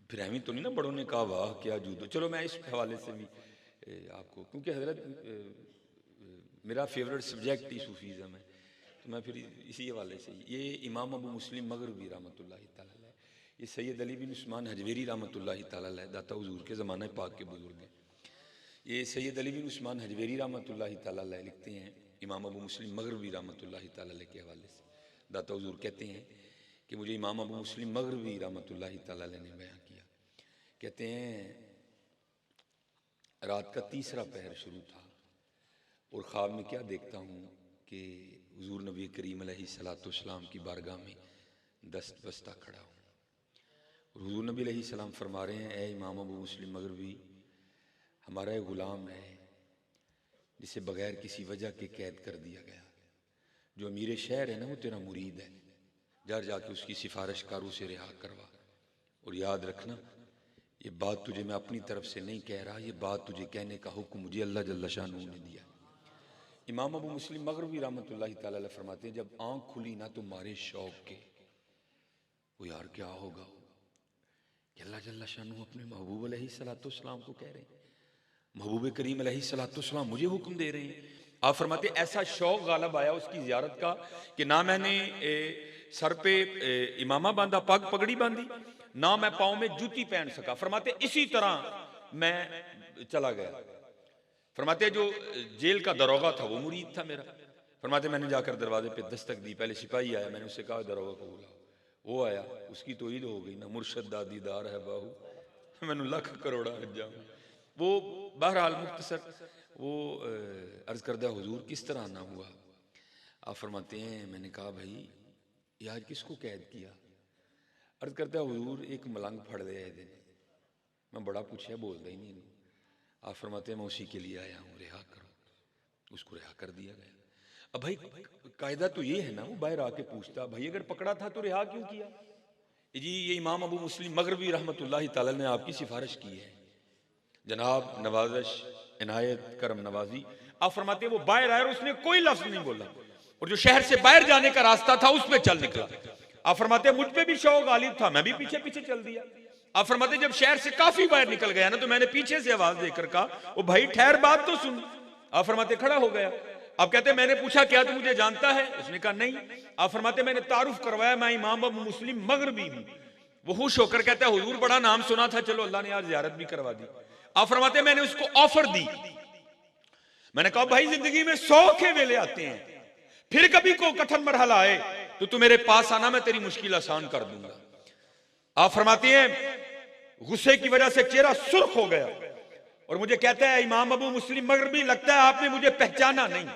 फिर हमें तो नहीं ना बड़ों ने कहा वाह क्या जूदो। चलो मैं इस हवाले से भी आपको, क्योंकि हजरत मेरा फेवरेट सब्जेक्ट ही सूफीज़म है, तो मैं फिर इसी हवाले से, ये इमाम अबू मुस्लिम मगरबी रहमतुल्लाह तआला अलैह, ये सैयद अली बिन उस्मान हजवेरी रहमतुल्लाह तआला अलैह दाता हुजूर के ज़माने पाक के बुजुर्ग हैं। ये सैयद अली बिन उस्मान हजवेरी रहमतुल्लाह तआला अलैह लिखते हैं इमाम अबू मुस्लिम मगरबी रहमतुल्लाह तआला अलैह के हवाले से, दाता हुजूर कहते हैं कि मुझे इमाम अबू मुस्लिम मगरबी रहमतुल्लाह तआला अलैह ने बयान किया, कहते हैं रात का तीसरा पहर शुरू था और ख्वाब में क्या देखता हूँ कि हुजूर नबी करीम अलैहिस्सलाम की बारगाह में दस्त बस्ता खड़ा हूँ और हुजूर नबी अलैहिस्सलाम फरमा रहे हैं, ए इमाम अबू मुस्लिम मगरबी, हमारा एक ग़ुलाम है जिसे बग़ैर किसी वजह के कैद कर दिया गया, जो अमीर शहर है ना वो तेरा मुरीद है, जा जाके उसकी सिफारिश कारों से रिहा करवा। और याद रखना, ये बात तुझे मैं अपनी तरफ से नहीं कह रहा, ये बात तुझे कहने का हुक्म मुझे अल्लाह जल्ल शानहू ने दिया। इमाम अबू मुस्लिम मगरबी रहमतुल्लाहि तआला अलैह फरमाते हैं, जब आँख खुली ना तो मारे शौक के, वो यार क्या होगा कि अल्लाह जल्ल शानहू अपने महबूब अलैहिस्सलाम को कह रहे हैं, महबूब करीम अलैहिस्सलाम मुझे हुक्म दे रहे हैं। आप फरमाते ऐसा शौक गालब आया उसकी ज़ियारत का कि ना मैंने सर पे इमामा बांधा, पगड़ी बांधी, ना मैं पाँव में जूती पहन सका। फरमाते इसी तरह मैं चला गया। फरमाते जो जेल का दरोगा था वो मुरीद था मेरा। फरमाते मैंने जाकर दरवाजे पे दस्तक दी, पहले सिपाही आया, मैंने उससे कहा दरोगा को बुलाओ, वो आया, उसकी तो ईद हो गई ना, मुर्शद दा दीदार है बाहू, मैंने लाख करोड़ा जाऊँ। वो बहरहाल मुख्तसर वो अर्ज़ करदा हुजूर किस तरह आना हुआ। आप फरमाते हैं मैंने कहा भाई ये आज किसको कैद किया। अर्ज़ करता हुजूर एक मलंग फड़ लिया है दिन, मैं बड़ा पूछा बोलता ही नहीं। आप फरमाते हैं मैं उसी के लिए आया हूँ, रिहा करो। उसको रिहा कर दिया गया। अब भाई कायदा तो ये है ना, वो बाहर आके पूछता भाई अगर पकड़ा था तो रिहा क्यों किया। जी ये इमाम अबू मुस्लिम मगरबी रहमतुल्लाहि तआला ने आपकी सिफारिश की है, जनाब नवाजिश इनायत करम नवाजी। आप फरमाते हैं वो बाहर आया और उसने कोई लफ्ज नहीं बोला, और जो शहर से बाहर जाने का रास्ता था उस पे चल निकला। आप फरमाते मुझ पे भी शौक गालिब था, मैं भी पीछे पीछे चल दिया। आप फरमाते जब शहर से काफी बाहर निकल गया ना तो मैंने पीछे से आवाज देकर कहा ओ भाई ठहर बात तो सुन। आप फरमाते खड़ा हो गया। आप कहते मैंने पूछा क्या तू मुझे जानता है, उसने कहा नहीं। आप फरमाते मैंने तारुफ करवाया मैं इमाम अबू मुस्लिम मगरबी हूं। वो खुश होकर कहता है हुजूर बड़ा नाम सुना था, चलो अल्लाह ने आज जियारत भी करवा दी। आप फरमाते मैंने उसको ऑफर दी, मैंने कहा भाई जिंदगी में 100 के वेले आते हैं, फिर कभी को कठिन मरहला आए तो तू मेरे पास आना, मैं तेरी मुश्किल आसान कर दूंगा। आप फरमाते हैं गुस्से की वजह से चेहरा सुर्ख हो गया और मुझे कहता है इमाम अबू मुस्लिम मगरबी लगता है आपने मुझे पहचाना नहीं।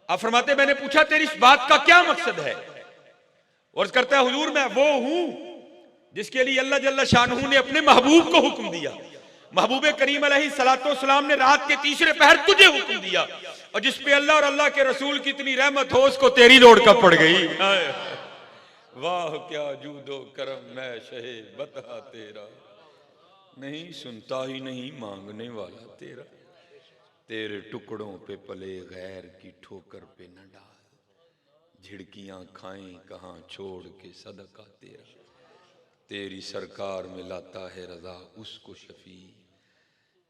आप फरमाते मैंने पूछा तेरी इस बात का क्या मकसद है, और करता है हुजूर मैं वो हूं जिसके लिए अल्लाह जल्ल शानहू ने अपने महबूब को हुक्म दिया। महबूब करीम अलैहिस्सलाम ने रात के तीसरे पहर तुझे हुक्म दिया, और जिस पे अल्लाह और अल्लाह के रसूल की इतनी रहमत हो उसको तेरी लोड़ का पड़ गई। वाह क्या जूदो करम मैं शहे बता तेरा, नहीं सुनता ही नहीं मांगने वाला तेरा, तेरे टुकड़ों पे पले गैर की ठोकर पे न डाल, झिड़कियां खाएं कहां छोड़ के सदका तेरा, तेरी सरकार में लाता है रजा उसको शफी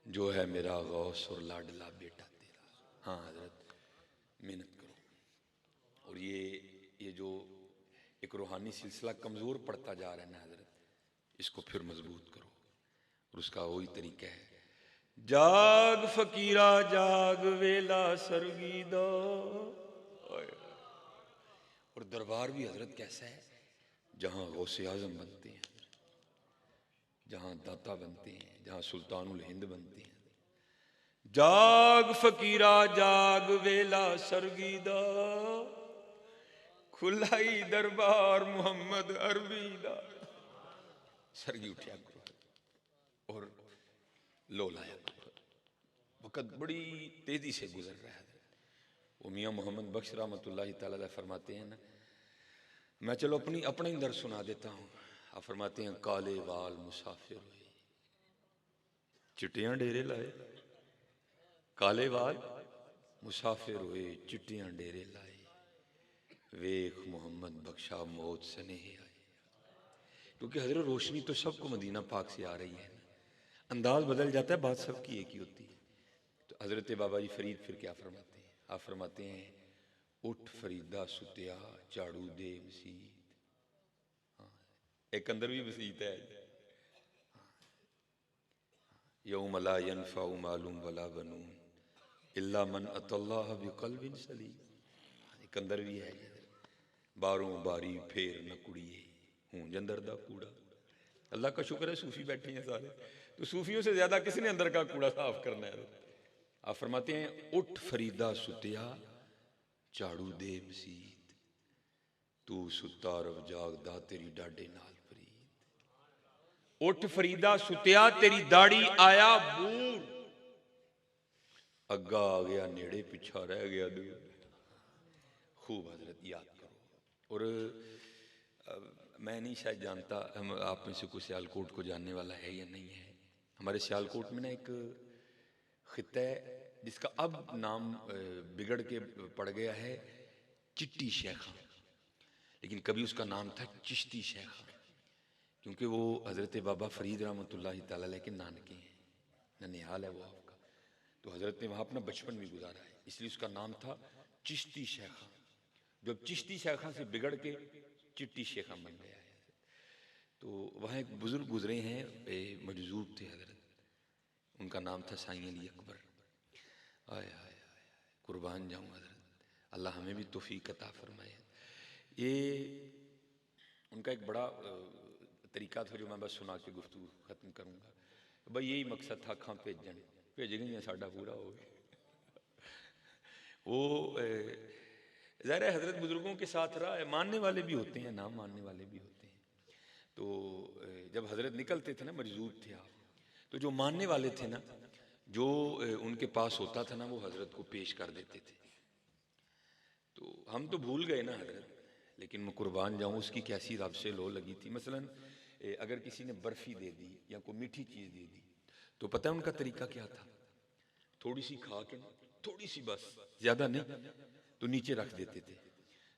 जो है मेरा गौस और लाडला बेटा तेरा। हाँ हजरत मेहनत करो, और ये जो एक रूहानी सिलसिला कमज़ोर पड़ता जा रहा है ना हजरत, इसको फिर मजबूत करो। और उसका वही तरीका है जाग फकीरा जाग वेला सरगीदा। और दरबार भी हजरत कैसा है जहां गौसे आजम बनते हैं, जहां दाता बनते हैं, जहां सुल्तानुल हिंद बनते हैं। जाग फकीरा जाग वेला सरगीदा, खुलाई दरबार मोहम्मद अरबी दा। सरगी उठा करो और लो लाया करो। वक़्त बड़ी तेजी से गुजर रहा है। वो मियाँ मोहम्मद बख्श रहमतुल्लाहि तआला अलैह फरमाते हैं ना, मैं चलो अपना ही दर्द सुना देता हूँ। आप फरमाते हैं काले वाल मुसाफिर हुए, चिट्टियां डेरे लाए, काले वाल मुसाफिर हुए चिट्टियां डेरे लाए, वेख मोहम्मद बख्शा मौत से नहीं आए। क्योंकि हजरत रोशनी तो सबको मदीना पाक से आ रही है ना, अंदाज बदल जाता है, बात सबकी एक ही होती है। तो हजरत बाबा जी फरीद फिर क्या फरमाते हैं, आप फरमाते हैं उठ फरीदा सुतिया झाड़ू दे मसीत। हाँ एक अंदर भी मसीत है। यौम ला यनफउ मालूम वला बनून इल्ला मन अतल्लाह बिक़ल्बिन सलीम। एक अंदर भी है बारों बारी फेर न कुड़िए हूं जंदर दा कूड़ा। अल्लाह का शुक्र है सूफी बैठे हैं सारे, तो सूफियों से ज्यादा किसने अंदर का कूड़ा साफ करना है। आप फरमाते हैं उठ फरीदा सुतिया झाड़ू दे मसीत, तू सुता रव जागदा तेरी डाडे नाल फरीद। उठ फरीदा सुतिया तेरी दाढ़ी आया बूर, अग्गा आ गया नेड़े पिछा रह गया दूर। खूब हजरत याद करो। और मैं नहीं शायद जानता हम आप में से कोई सियालकोट को जानने वाला है या नहीं है। हमारे सियालकोट में ना एक खित्ता है जिसका अब नाम बिगड़ के पड़ गया है चिट्टी शेखा, लेकिन कभी उसका नाम था चिश्ती शेखा, क्योंकि वो हजरत बाबा फरीद रहमतुल्लाह तआला अलैह के नानके हैं, ननिहाल है वो आपका। तो हजरत ने वहाँ अपना बचपन भी गुजारा है, इसलिए उसका नाम था चिश्ती शेखा। जब चिश्ती शेखा से बिगड़ के चिट्टी शेखा बन गया है। तो वहाँ एक बुजुर्ग गुजरे हैं, मजजूब थे हजरत, उनका नाम था साईं अली अकबर। आय हाय कुर्बान जाऊँ हजरत, अल्लाह हमें भी तौफीक अता फरमाए। ये उनका एक बड़ा तरीका था जो मैं बस सुना के गुफ्तगू ख़त्म करूँगा। भाई यही मकसद था, अखां भेजन भेज गई साडा पूरा हो गया। वो ज़ाहिर है हजरत बुजुर्गों के साथ रहा है, मानने वाले भी होते हैं, ना मानने वाले भी होते हैं। तो जब हजरत निकलते थे ना, मजजूब थे आप, तो जो मानने वाले थे ना, जो उनके पास होता था ना, वो हजरत को पेश कर देते थे। तो हम तो भूल गए ना हजरत, लेकिन मैं कुर्बान जाऊँ उसकी कैसी रब से लो लगी थी। मसलन अगर किसी ने बर्फ़ी दे दी या कोई मीठी चीज़ दे दी, तो पता है उनका तरीका क्या था? थोड़ी सी खा के, थोड़ी सी बस, ज़्यादा नहीं, तो नीचे रख देते थे।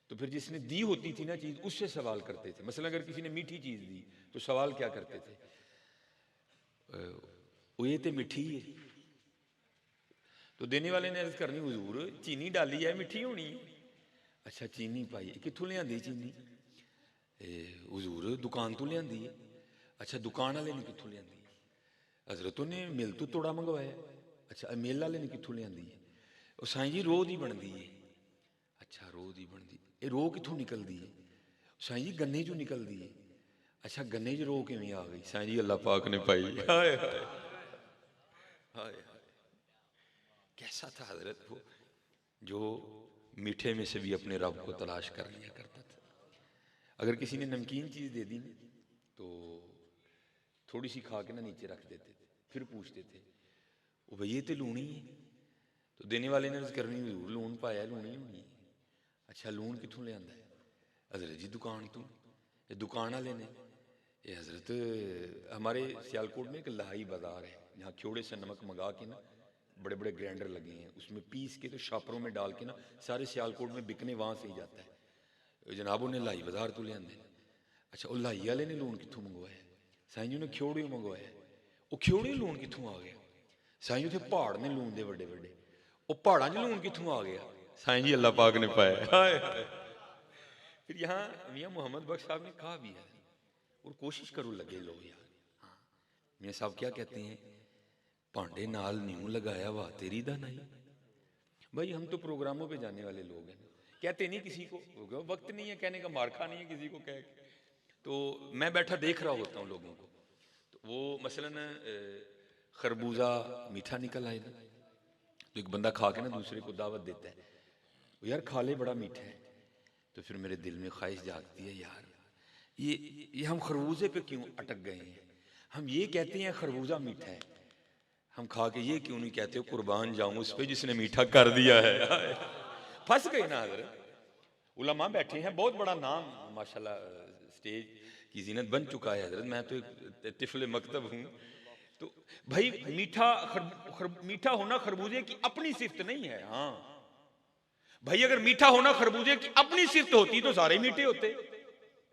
तो फिर जिसने दी होती थी ना चीज़, उससे सवाल करते थे। मसलन अगर किसी ने मीठी चीज़ दी तो सवाल क्या करते थे? वो ये तो मीठी है। तो देने वाले ने अर्ज़ करनी, हुजूर चीनी डाली है, मीठी होनी है। अच्छा चीनी पाई है, कित्थों लियांदी चीनी? हुजूर दुकान तो लियांदी है। अच्छा दुकान वाले ने कित्थों लियांदी? हजरतों ने मिल तो तोड़ा मंगवाया। अच्छा मिल वाले ने कित्थों लियांदी है? ਉਹ ਸਾਈਂ जी रोह दी बनती है। अच्छा रोह दी बनती, ये रोह कित्थों निकलती है? साईं जी गन्ने चों निकलती है। अच्छा गन्ने च रोह किवें आ गई? साईं जी अल्लाह पाक ने पाई। हाय हाय हाय, कैसा था हजरत वो, जो मीठे में से भी अपने रब को तलाश कर लिया करता था। अगर किसी ने नमकीन चीज़ दे दी तो थोड़ी सी खा के ना नीचे रख देते थे, फिर पूछते थे वो भैया तो लूनी है? तो देने वाले ने अर्ज़ करनी, जरूर लून पाया, लूनी होनी है। अच्छा लून कित्थों लियांदा है? हजरत जी दुकान तो। ये दुकान वाले ने, ये हजरत हमारे सियालकोट में एक लाही बाज़ार है, जहाँ क्योड़े से नमक मंगा के ना बड़े बड़े ग्राइंडर लगे हैं, उसमें पीस के तो शापरों में डाल के ना सारे सियालकोट में बिकने वहाँ से ही जाता है। जनाबों ने लाई बाज़ार तो लियांदे। अच्छा वो लाई वाले ने लून कित्थों मंगवाया? साईं जी ने ख्योड़े मंगवाया। वो ख्योड़े लून कित्थों आ गया? साईं जी उत्थे पहाड़ ने लून दे बड़े बड़े, वो पहाड़ा च लून कित्थों आ गया? साईं जी अल्लाह पाक ने पाया। फिर यहाँ मियाँ मोहम्मद बख्श साहब ने कहा भी है, और कोशिश करो लगे लो यार। हाँ मियाँ साहब क्या कहते हैं? भांडे नाल न्यू लगाया वाह तेरी दा नहीं। भाई हम तो प्रोग्रामों पे जाने वाले लोग हैं, कहते नहीं किसी को, वक्त नहीं है कहने का, मारखा नहीं है किसी को कह के। तो मैं बैठा देख रहा होता हूँ लोगों को, तो वो मसलन खरबूजा मीठा निकल आए ना, तो एक बंदा खा के ना दूसरे को दावत देता है, यार खा ले बड़ा मीठा है। तो फिर मेरे दिल में ख्वाहिश जागती है, यार ये हम खरबूजे पे क्यों अटक गए हैं? हम ये कहते हैं खरबूजा मीठा है, हम खा के ये क्यों नहीं कहते कुर्बान जाऊं उस पे जिसने मीठा कर दिया है? फंस गए ना हजरत। उलमा बैठे हैं, बहुत बड़ा नाम माशाल्लाह स्टेज की जीनत बन चुका है हजरत, मैं तो एक तिफले मकतब हूँ। तो भाई मीठा होना खरबूजे की अपनी सिफ्त नहीं है। हाँ भाई अगर मीठा होना खरबूजे की अपनी सिफ्त होती तो सारे मीठे होते।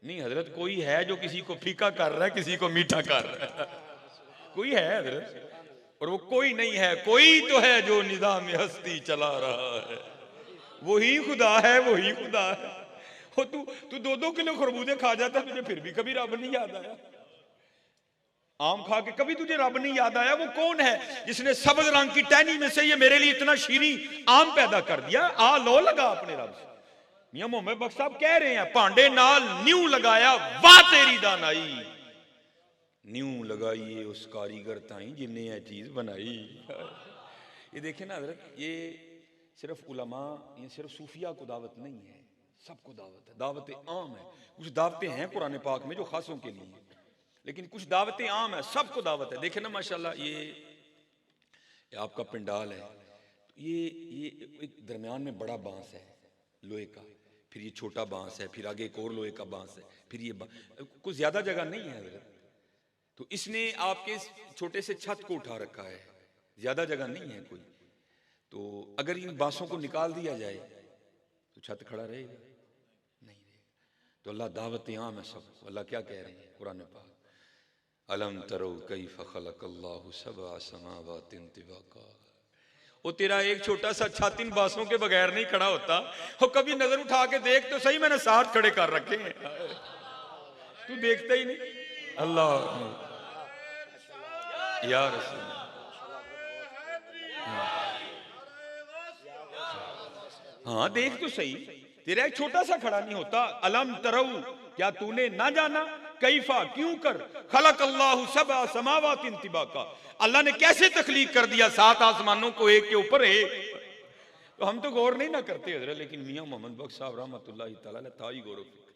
नहीं हजरत, कोई है जो किसी को फीका कर रहा है, किसी को मीठा कर रहा है, कोई है हजरत, और वो कोई नहीं है, कोई तो है जो निज़ाम हस्ती चला रहा है, वही खुदा है, वही खुदा है। हो तू 2-2 किलो खरबूजे खा जाता, तुझे फिर भी कभी रब नहीं याद आया? आम खा के कभी तुझे रब नहीं याद आया? वो कौन है जिसने सब्ज रंग की टहनी में से ये मेरे लिए इतना शीरी आम पैदा कर दिया? आ लो लगा अपने रब से। मियां मोहम्मद बख्श साहब कह रहे हैं, भांडे नाल न्यू लगाया वाह तेरी दानाई। न्यू लगाइए उस कारीगर ताई जिन्हें यह चीज़ बनाई। ये देखें ना हजरत, ये सिर्फ उलमा, ये सिर्फ सूफिया को दावत नहीं है, सबको दावत है, दावत आम है। कुछ दावतें हैं कुरान पाक में जो खासों के लिए, लेकिन कुछ दावतें आम है, सबको दावत है। देखें ना माशाल्लाह, ये आपका पिंडाल है, ये एक दरमियान में बड़ा बांस है लोहे का, फिर ये छोटा बांस है, फिर आगे एक और लोहे का बांस है, फिर ये कुछ ज्यादा जगह नहीं है हजरत, तो इसने आपके छोटे से छत को उठा रखा है, ज्यादा जगह नहीं है कोई। तो अगर इन बांसों को निकाल दिया जाए तो छत खड़ा रहेगा नहीं रहेगा। तो अल्लाह दावत आम है सबको। अल्लाह क्या कह रहे हैं कुरान पाक, अलम तरो कैफ खलकल्लाहु सबअ समावातिन तिबाका। वो तेरा एक छोटा सा छत इन बांसों के बगैर नहीं खड़ा होता। हो कभी नजर उठा के देख तो सही, मैंने 7 खड़े कर रखे हैं, तू देखता ही नहीं। अल्लाह या रसूल, हाँ देख तो सही, तेरा एक छोटा सा खड़ा नहीं होता। अलम तरऊ, क्या तूने ना जाना, कैफा क्यों कर, खलक अल्लाहु सबअ समावातिन तिबाका, अल्लाह ने कैसे तख्लीक कर दिया 7 आसमानों को एक के ऊपर एक। तो हम तो गौर नहीं ना करते हजरत, लेकिन मियां मोहम्मद बख्श साहब रहमतुल्लाहि तआला अलैह थाई गौर फिक्र,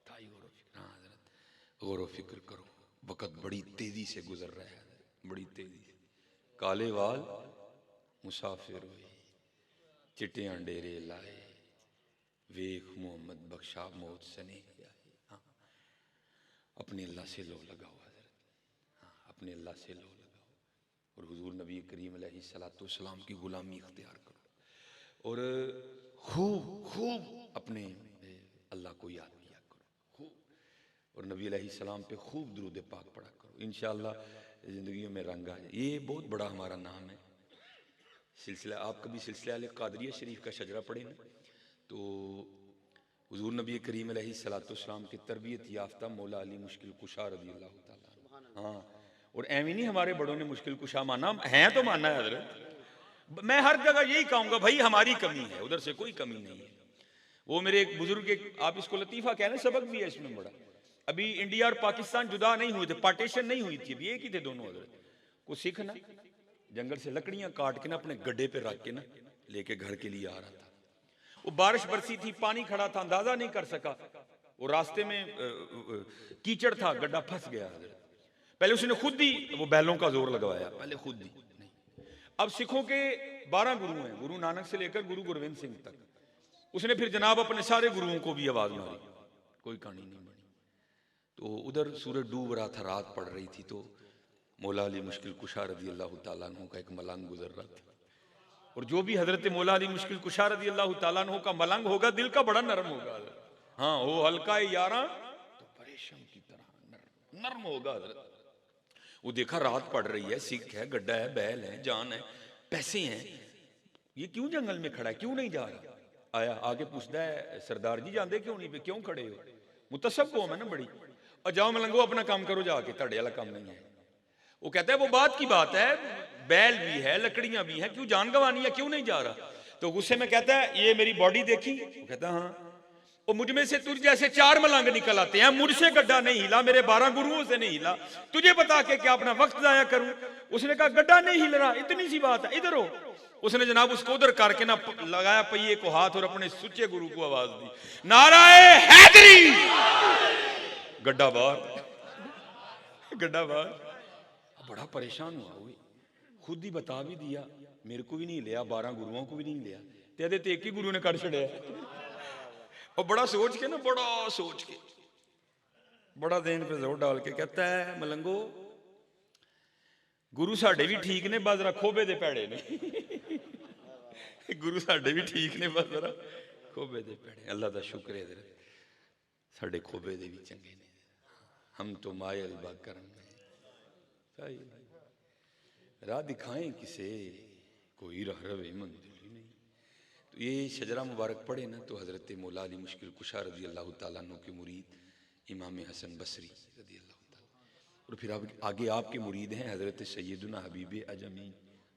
थाई गौर फिक्र। हाँ हजरत गौर फिक्र करो, वक्त बड़ी तेजी से गुजर रहा है, बड़ी तेजी से। काले वाल मुसाफिर हुए, चिट्टियां डेरे लाए, वेख मोहम्मद बख्शा मौत सने। हाँ, अपने अल्लाह से लो लगाओ हजरत, हाँ अपने अल्लाह से लो लगाओ, और हुजूर नबी करीम अलैहिस्सलातु वस्सलाम की गुलामी इख्तियार करो, और खूब खूब अपने अल्लाह को याद किया करो खूब, और नबी अलैहिस्सलाम पे खूब दुरूद पाक पढ़ा करो। इंशाअल्लाह जिंदगी में रंग आ जाए। ये बहुत बड़ा हमारा नाम है सिलसिला। आप कभी सिलसिला अल कादरिया शरीफ का शजरा पढ़े ना, तो हुजूर नबी करीम अलैहिस्सलातु वस्सलाम के तरबियत याफ्ता मौला अली मुश्किल कुशा रज़ियल्लाहु ताला, हाँ, और एवं नहीं हमारे बड़ों ने मुश्किल कुशा माना है, तो माना है हजरत। मैं हर जगह यही कहूंगा भाई हमारी कमी है, उधर से कोई कमी नहीं है। वो मेरे एक बुजुर्ग, आप इसको लतीफा कहने, सबक भी है इसमें बड़ा। अभी इंडिया और पाकिस्तान जुदा नहीं हुए थे, पार्टीशन नहीं हुई थी, अभी एक ही थे दोनों हजरत। को सिख ना जंगल से लकड़ियां काट के ना अपने गड्ढे पे रख के ना लेके घर के लिए आ रहा था। वो बारिश बरसी थी, पानी खड़ा था, अंदाजा नहीं कर सका, वो रास्ते में कीचड़ था, गड्ढा फंस गया। पहले उसने खुद ही वो बैलों का जोर लगवाया, पहले खुद ही नहीं। अब सिखों के 12 गुरु हैं, गुरु नानक से लेकर गुरु गोविंद सिंह तक। उसने फिर जनाब अपने सारे गुरुओं को भी आवाज मारी, कोई कहानी नहीं बनी। तो उधर सूरज डूब रहा था, रात पड़ रही थी, तो मौला अली मुश्किल कुशा रज़ियल्लाहु ताला अन्हु का एक मलंग गुजर रहा था। और जो भी हजरत मौला अली मुश्किल कुशा रज़ियल्लाहु ताला अन्हु का मलंग होगा, दिल का बड़ा नरम होगा। हाँ, वो हल्का है यारा तो परेशान की तरह नरम होगा हजरत। वो देखा रात पड़ रही है, सिख है, गड्ढा है, बैल है, जान है, पैसे हैं, ये क्यों जंगल में खड़ा है, क्यों नहीं जा रहा। आया आगे पूछता है, सरदार जी जाते क्यों नहीं पे, क्यों खड़े हो। मुतसब कौम है ना बड़ी, और जाओ मलंगो अपना काम करो जाके, तड़े वाला काम नहीं है। वो कहता है वो बात की बात है, बैल भी है, लकड़ियां भी हैं, क्यों जान गंवानी है, क्यों नहीं जा रहा। तो गुस्से में कहता है ये मेरी बॉडी देखी। वो कहता है हाँ। और मुझ में से तुझ जैसे 4 मलंग निकल आते हैं, मुझसे गड्ढा नहीं हिला, मेरे 12 गुरुओं से नहीं हिला, तुझे बता के क्या अपना वक्त जाया करूं। उसने कहा गड्ढा नहीं हिल रहा, इतनी सी बात है, इधर हो। उसने जनाब उसको उधर करके ना लगाया पहिए को हाथ, और अपने सुच्चे गुरु को आवाज दी, नाराए हैदरी। गड्ढा बाहर, गड्ढा बाहर। बड़ा परेशान हुआ, हुई खुद ही बता भी दिया, मेरे को भी नहीं लिया, 12 गुरुओं को भी नहीं लिया, तेरे ते एक ही गुरु ने कर छड़िया। और बड़ा सोच के ना, बड़ा सोच के, बड़ा देन पे जोर डाल के कहता है, मलंगो गुरु साडे भी ठीक ने, बस जरा खोबे दे पैड़े ने। गुरु साडे भी ठीक ने, बस जरा खोबे दे पैड़े। अल्लाह का शुक्र है साडे खोबे दे भी चंगे ने, हम तो मायल बा करम में। राह दिखाएं किसे, कोई राह रवे मंजिल ही नहीं। तो ये शजरा मुबारक पढ़े ना, तो हजरत मौला अली मुश्किल कुशा रज़ियल्लाहु ताला अन्हु के मुरीद इमाम हसन बसरी रज़ियल्लाहु ताला, और फिर आगे आपके मुरीद हैं हजरत सैयदुना हबीब अजमी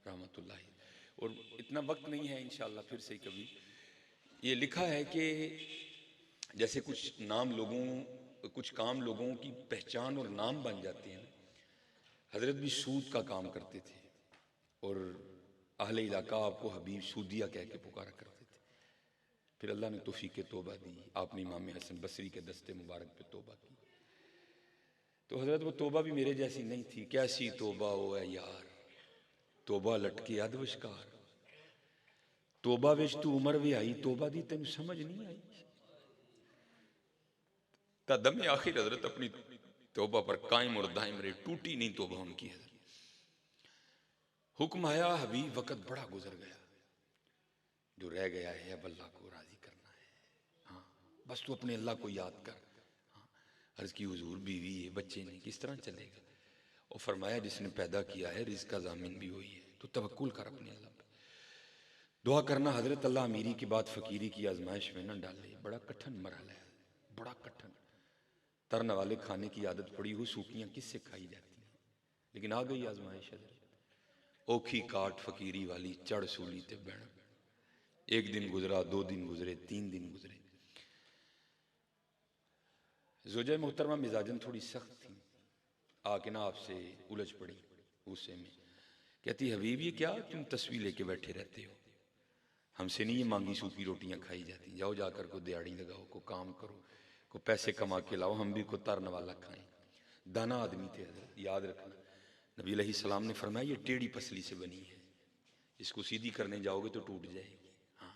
रहमतुल्लाहि। और इतना वक्त नहीं है, इंशाअल्लाह फिर से कभी। ये लिखा है कि जैसे कुछ नाम लोगों, कुछ काम लोगों की पहचान और नाम बन जाते हैं, हजरत भी सूद का काम करते थे और अहले इलाका आपको हबीब सूदिया कह के पुकारा करते थे। फिर अल्लाह ने तौफीक तौबा दी, आपने इमाम हसन बसरी के दस्ते मुबारक पे तौबा की। तो हजरत वो तौबा भी मेरे जैसी नहीं थी। कैसी तौबा हो है यार, तौबा लटके अद विचकार, तौबा विच तू उमर भी आई, तौबा दी तेन समझ नहीं आई। दम आखिर हजरत अपनी तौबा पर कायम और दायम रहे, टूटी नहीं तौबा उनकी। हजरत हुक्म आया, हबीब वक़्त बड़ा गुजर गया, जो रह गया है अब अल्लाह को राजी करना है। हाँ बस तू अपने अल्लाह को याद कर। हाँ, अर्ज की हुजूर बीवी है, बच्चे नहीं, किस तरह चलेगा? और फरमाया जिसने पैदा किया है रिज़्क़ का ज़ामिन भी वही है, तो तवक्कुल कर अपने अल्लाह पे, दुआ करना हजरत अल्लाह अमीरी के बाद फ़कीरी की आजमाइश में न डाले। बड़ा कठिन मरहला है, बड़ा कठिन। तरन वाले खाने की आदत पड़ी हो, सूखियाँ किससे खाई जाती हैं, लेकिन आ गई आजमाइश। हजरत औखी काट फ़कीरी वाली, चढ़ सूली ते बैण। एक दिन गुजरा, 2 दिन गुजरे, 3 दिन गुजरे। ज़ौजा मोहतरमा मिजाजन थोड़ी सख्त थी, आके ना आपसे उलझ पड़ी गुस्से में। कहती हबीब ये क्या तुम तस्वीर लेके बैठे रहते हो, हमसे नहीं ये मांगी सूखी रोटियां खाई जाती, जाओ जाकर को दिहाड़ी लगाओ, को काम करो, को पैसे कमा के लाओ, हम भी को तरन वाला खाएं। दाना आदमी थे हजरत, याद रखना। नबी अलैहिस्सलाम ने फरमाया ये टेढ़ी पसली से बनी है, इसको सीधी करने जाओगे तो टूट जाएगी। हाँ,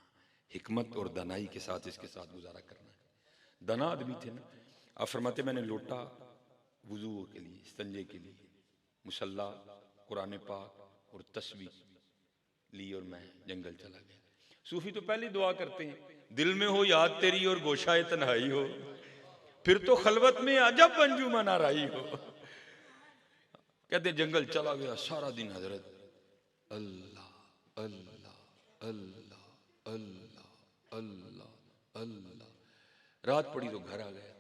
हिकमत और दानाई के साथ इसके साथ गुजारा करना है। दाना आदमी थे ना। आप फरमाते मैंने लोटा वुजू के लिए, संजे के लिए, मुसल्ला, कुरान पाक और तस्बीह ली और मैं जंगल चला गया। सूफी तो पहले दुआ करते हैं, दिल में हो याद तेरी और गोशाए तन्हाई हो, फिर तो खलवत में अजब अंजुमन आराई हो। कहते जंगल चला गया, सारा दिन हजरत अल्लाह अल्लाह अल्लाह अल्लाह अल्लाह अल्लाह। रात पड़ी तो घर आ गया।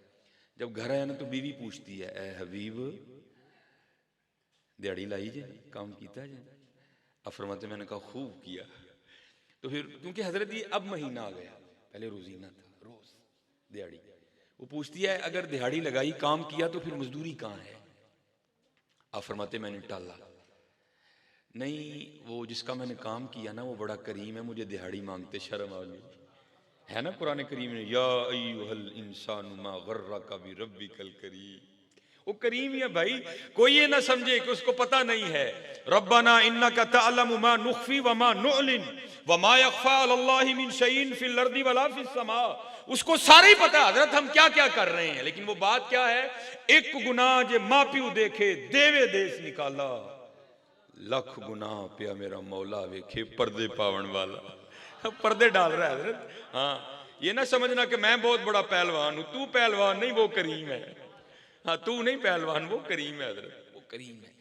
जब घर आया ना तो बीवी पूछती है, ए हबीब दिहाड़ी लाई जे, काम किया जे? अब फरमाते मैंने कहा खूब किया। तो फिर क्योंकि हजरत ये अब महीना आ गया, पहले रोजीना था, रोज दिहाड़ी। वो पूछती है अगर दिहाड़ी लगाई काम किया तो फिर मजदूरी कहाँ है? आप फरमाते मैंने टाला, नहीं वो जिसका मैंने काम किया ना वो बड़ा करीम है, मुझे दिहाड़ी मांगते शर्म आ गई। है ना कुरान करीम में, या अय्युहल इंसानु मा गर्रका बिरब्बिकल करीम। वो करीम ही है भाई, कोई ये ना समझे कि उसको पता नहीं है। रब्बना इन्नका तअलमु मा नुख्फी व मा नुअलिन व मा यख्फा अलल्लाहि मिन शैइन फिल अर्दि वला फिस समा। उसको सारा ही पता हजरत हम क्या क्या कर रहे हैं, लेकिन वो बात क्या है, एक गुनाह जे मापियो देखे देवे देश निकाला, लख गुनाह पिया मेरा मौला वेखे पर्दे पावन वाला। पर्दे डाल रहा है हजरत। हाँ ये ना समझना कि मैं बहुत बड़ा पहलवान हूं, तू पहलवान नहीं वो करीम है। हाँ तू नहीं पहलवान, वो करीम है हजरत, वो करीम है।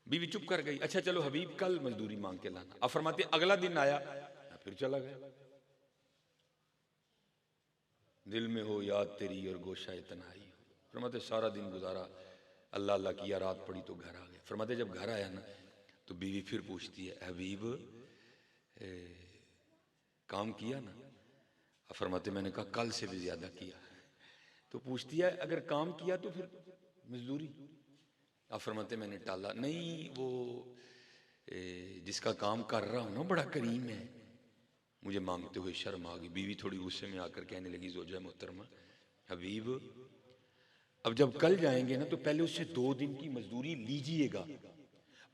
बीवी चुप कर गई। अच्छा चलो हबीब कल मजदूरी मांग के लाना। अब फरमाते अगला दिन आया, फिर चला गया। दिल में हो याद तेरी और गोशा तन्हाई हो। फरमाते सारा दिन गुजारा, अल्लाह अल्लाह किया, रात पड़ी तो घर आ गया। फरमाते जब घर आया ना तो बीवी फिर पूछती है हबीब काम किया ना? फरमाते मैंने कहा कल से भी ज्यादा किया। तो पूछती है अगर काम किया तो फिर मजदूरी? आप फरमाते मैंने टाला, नहीं वो जिसका काम कर रहा हूं ना बड़ा करीम है, मुझे मांगते हुए शर्म आ गई। बीवी थोड़ी गुस्से में आकर कहने लगी, ज़ौजा मोहतरमा हबीब अब जब कल जाएंगे ना तो पहले उससे 2 दिन की मजदूरी लीजिएगा,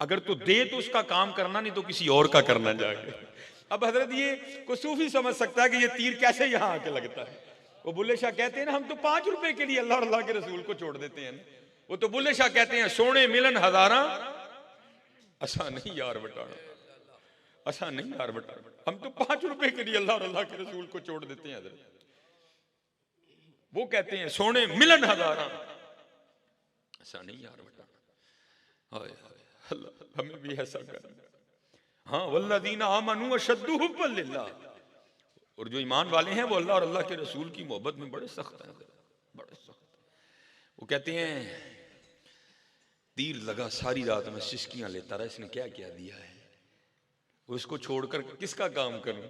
अगर तो दे तो उसका काम करना, नहीं तो किसी और का करना जाके। अब हजरत ये को सूफी समझ सकता है कि ये तीर कैसे यहाँ आके लगता है। वो बुल्ले शाह कहते हैं ना हम तो 5 रुपए के लिए अल्लाह और अल्लाह के रसूल को छोड़ देते हैं। वो तो बुल्ले शाह कहते हैं सोने मिलन हजारा असा नहीं यार बटाना, असा नहीं यार बटाना, हम तो 5 रुपए के लिए अल्लाह और अल्लाह के रसूल को छोड़ देते हैं हजरत। वो कहते हैं सोने मिलन हजारा ऐसा नहीं यार बटाना। हाय हाय अल्लाह हमें भी ऐसा कर। हाँ वल्लज़ीना आमनू अशद्दु हुब्बन लिल्लाह, और जो ईमान वाले हैं वो अल्लाह और अल्लाह के रसूल की मोहब्बत में बड़े सख्त हैं, बड़े सख्त। वो कहते हैं तीर लगा सारी रात में सिसकियां लेता रहा, इसने क्या क्या दिया है, उसको छोड़कर किसका काम करूं।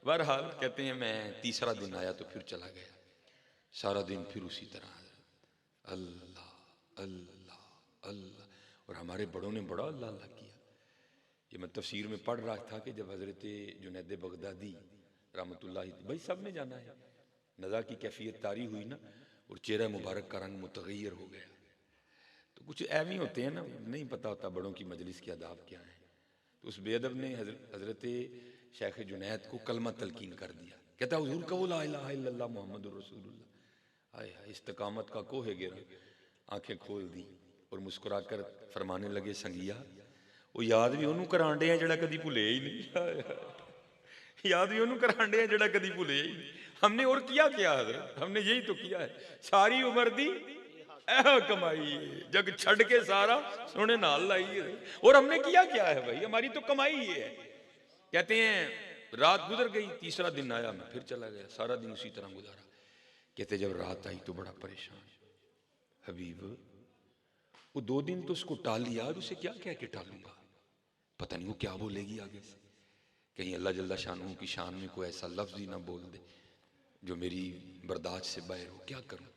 बहरहाल कहते हैं मैं तीसरा दिन आया तो फिर चला गया, सारा दिन फिर उसी तरह अल्लाह अल्लाह अल्लाह। हमारे बड़ों ने बड़ा अल्लाह अल्लाह किया। ये मैं तफसीर में पढ़ रहा था कि जब हज़रत जुनैद बगदादी रहमतुल्लाह, भाई सब ने जाना है, नज़ा की कैफियत तारी हुई ना और चेहरा मुबारक का रंग मुतगय्यर हो गया। तो कुछ ऐवी होते हैं ना, नहीं पता होता बड़ों की मजलिस के आदाब क्या है। तो उस बेअदब ने हज़रत शेख जुनैद को कलमा तलकीन कर दिया। कहता हुजूर कहो ला इलाहा इल्लल्लाह मुहम्मदुर रसूलुल्लाह। हाय हाय, इस्तकामत का कोहे गिरा। आंखें खोल दी और मुस्कुरा कर फरमाने लगे, संगिया वो याद भी उन्होंने करांडे हैं जड़ा कदी भुले ही नहीं। याद भी उन्होंने करांडे हैं जड़ा कदी भुले ही नहीं। हमने और किया क्या हज़रत, हमने यही तो किया है। सारी उम्र दी कमाई जग छड़ के सारा सोने नाल लाई है। और हमने किया क्या है भाई, हमारी तो कमाई ये है। कहते हैं रात गुजर गई, तीसरा दिन आया, मैं फिर चला गया, सारा दिन उसी तरह गुजारा। कहते जब रात आई तो बड़ा परेशान, हबीब वो 2 दिन तो उसको टाल लिया, और उसे क्या कह के टालूंगा, पता नहीं वो क्या बोलेगी आगे से, कहीं अल्लाह जल्ला शानू की शान में कोई ऐसा लफ्ज ही ना बोल दे जो मेरी बर्दाश्त से बाहर हो, क्या करूं।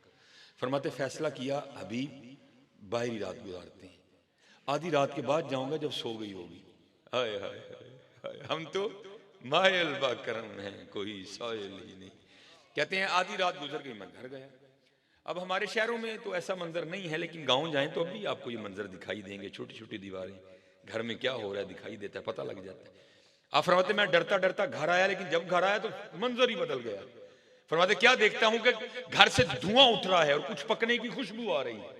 फरमाते फैसला किया, हबीब बाहरी रात गुजारते हैं, आधी रात के बाद जाऊंगा जब सो गई होगी। हाय हाय हाय, हम तो मायल बाकरम हैं, कोई सायल ही नहीं। कहते हैं आधी रात गुजर गई, मैं घर गया। अब हमारे शहरों में तो ऐसा मंजर नहीं है, लेकिन गांव जाएं तो अभी आपको ये मंजर दिखाई देंगे। छोटी छोटी दीवारें, घर में क्या हो रहा है दिखाई देता है, पता लग जाता है। आप फरमाते मैं डरता डरता घर आया, लेकिन जब घर आया तो मंजर ही बदल गया। फरमाते क्या देखता हूं कि घर से धुआं उठ रहा है और कुछ पकने की खुशबू आ रही है।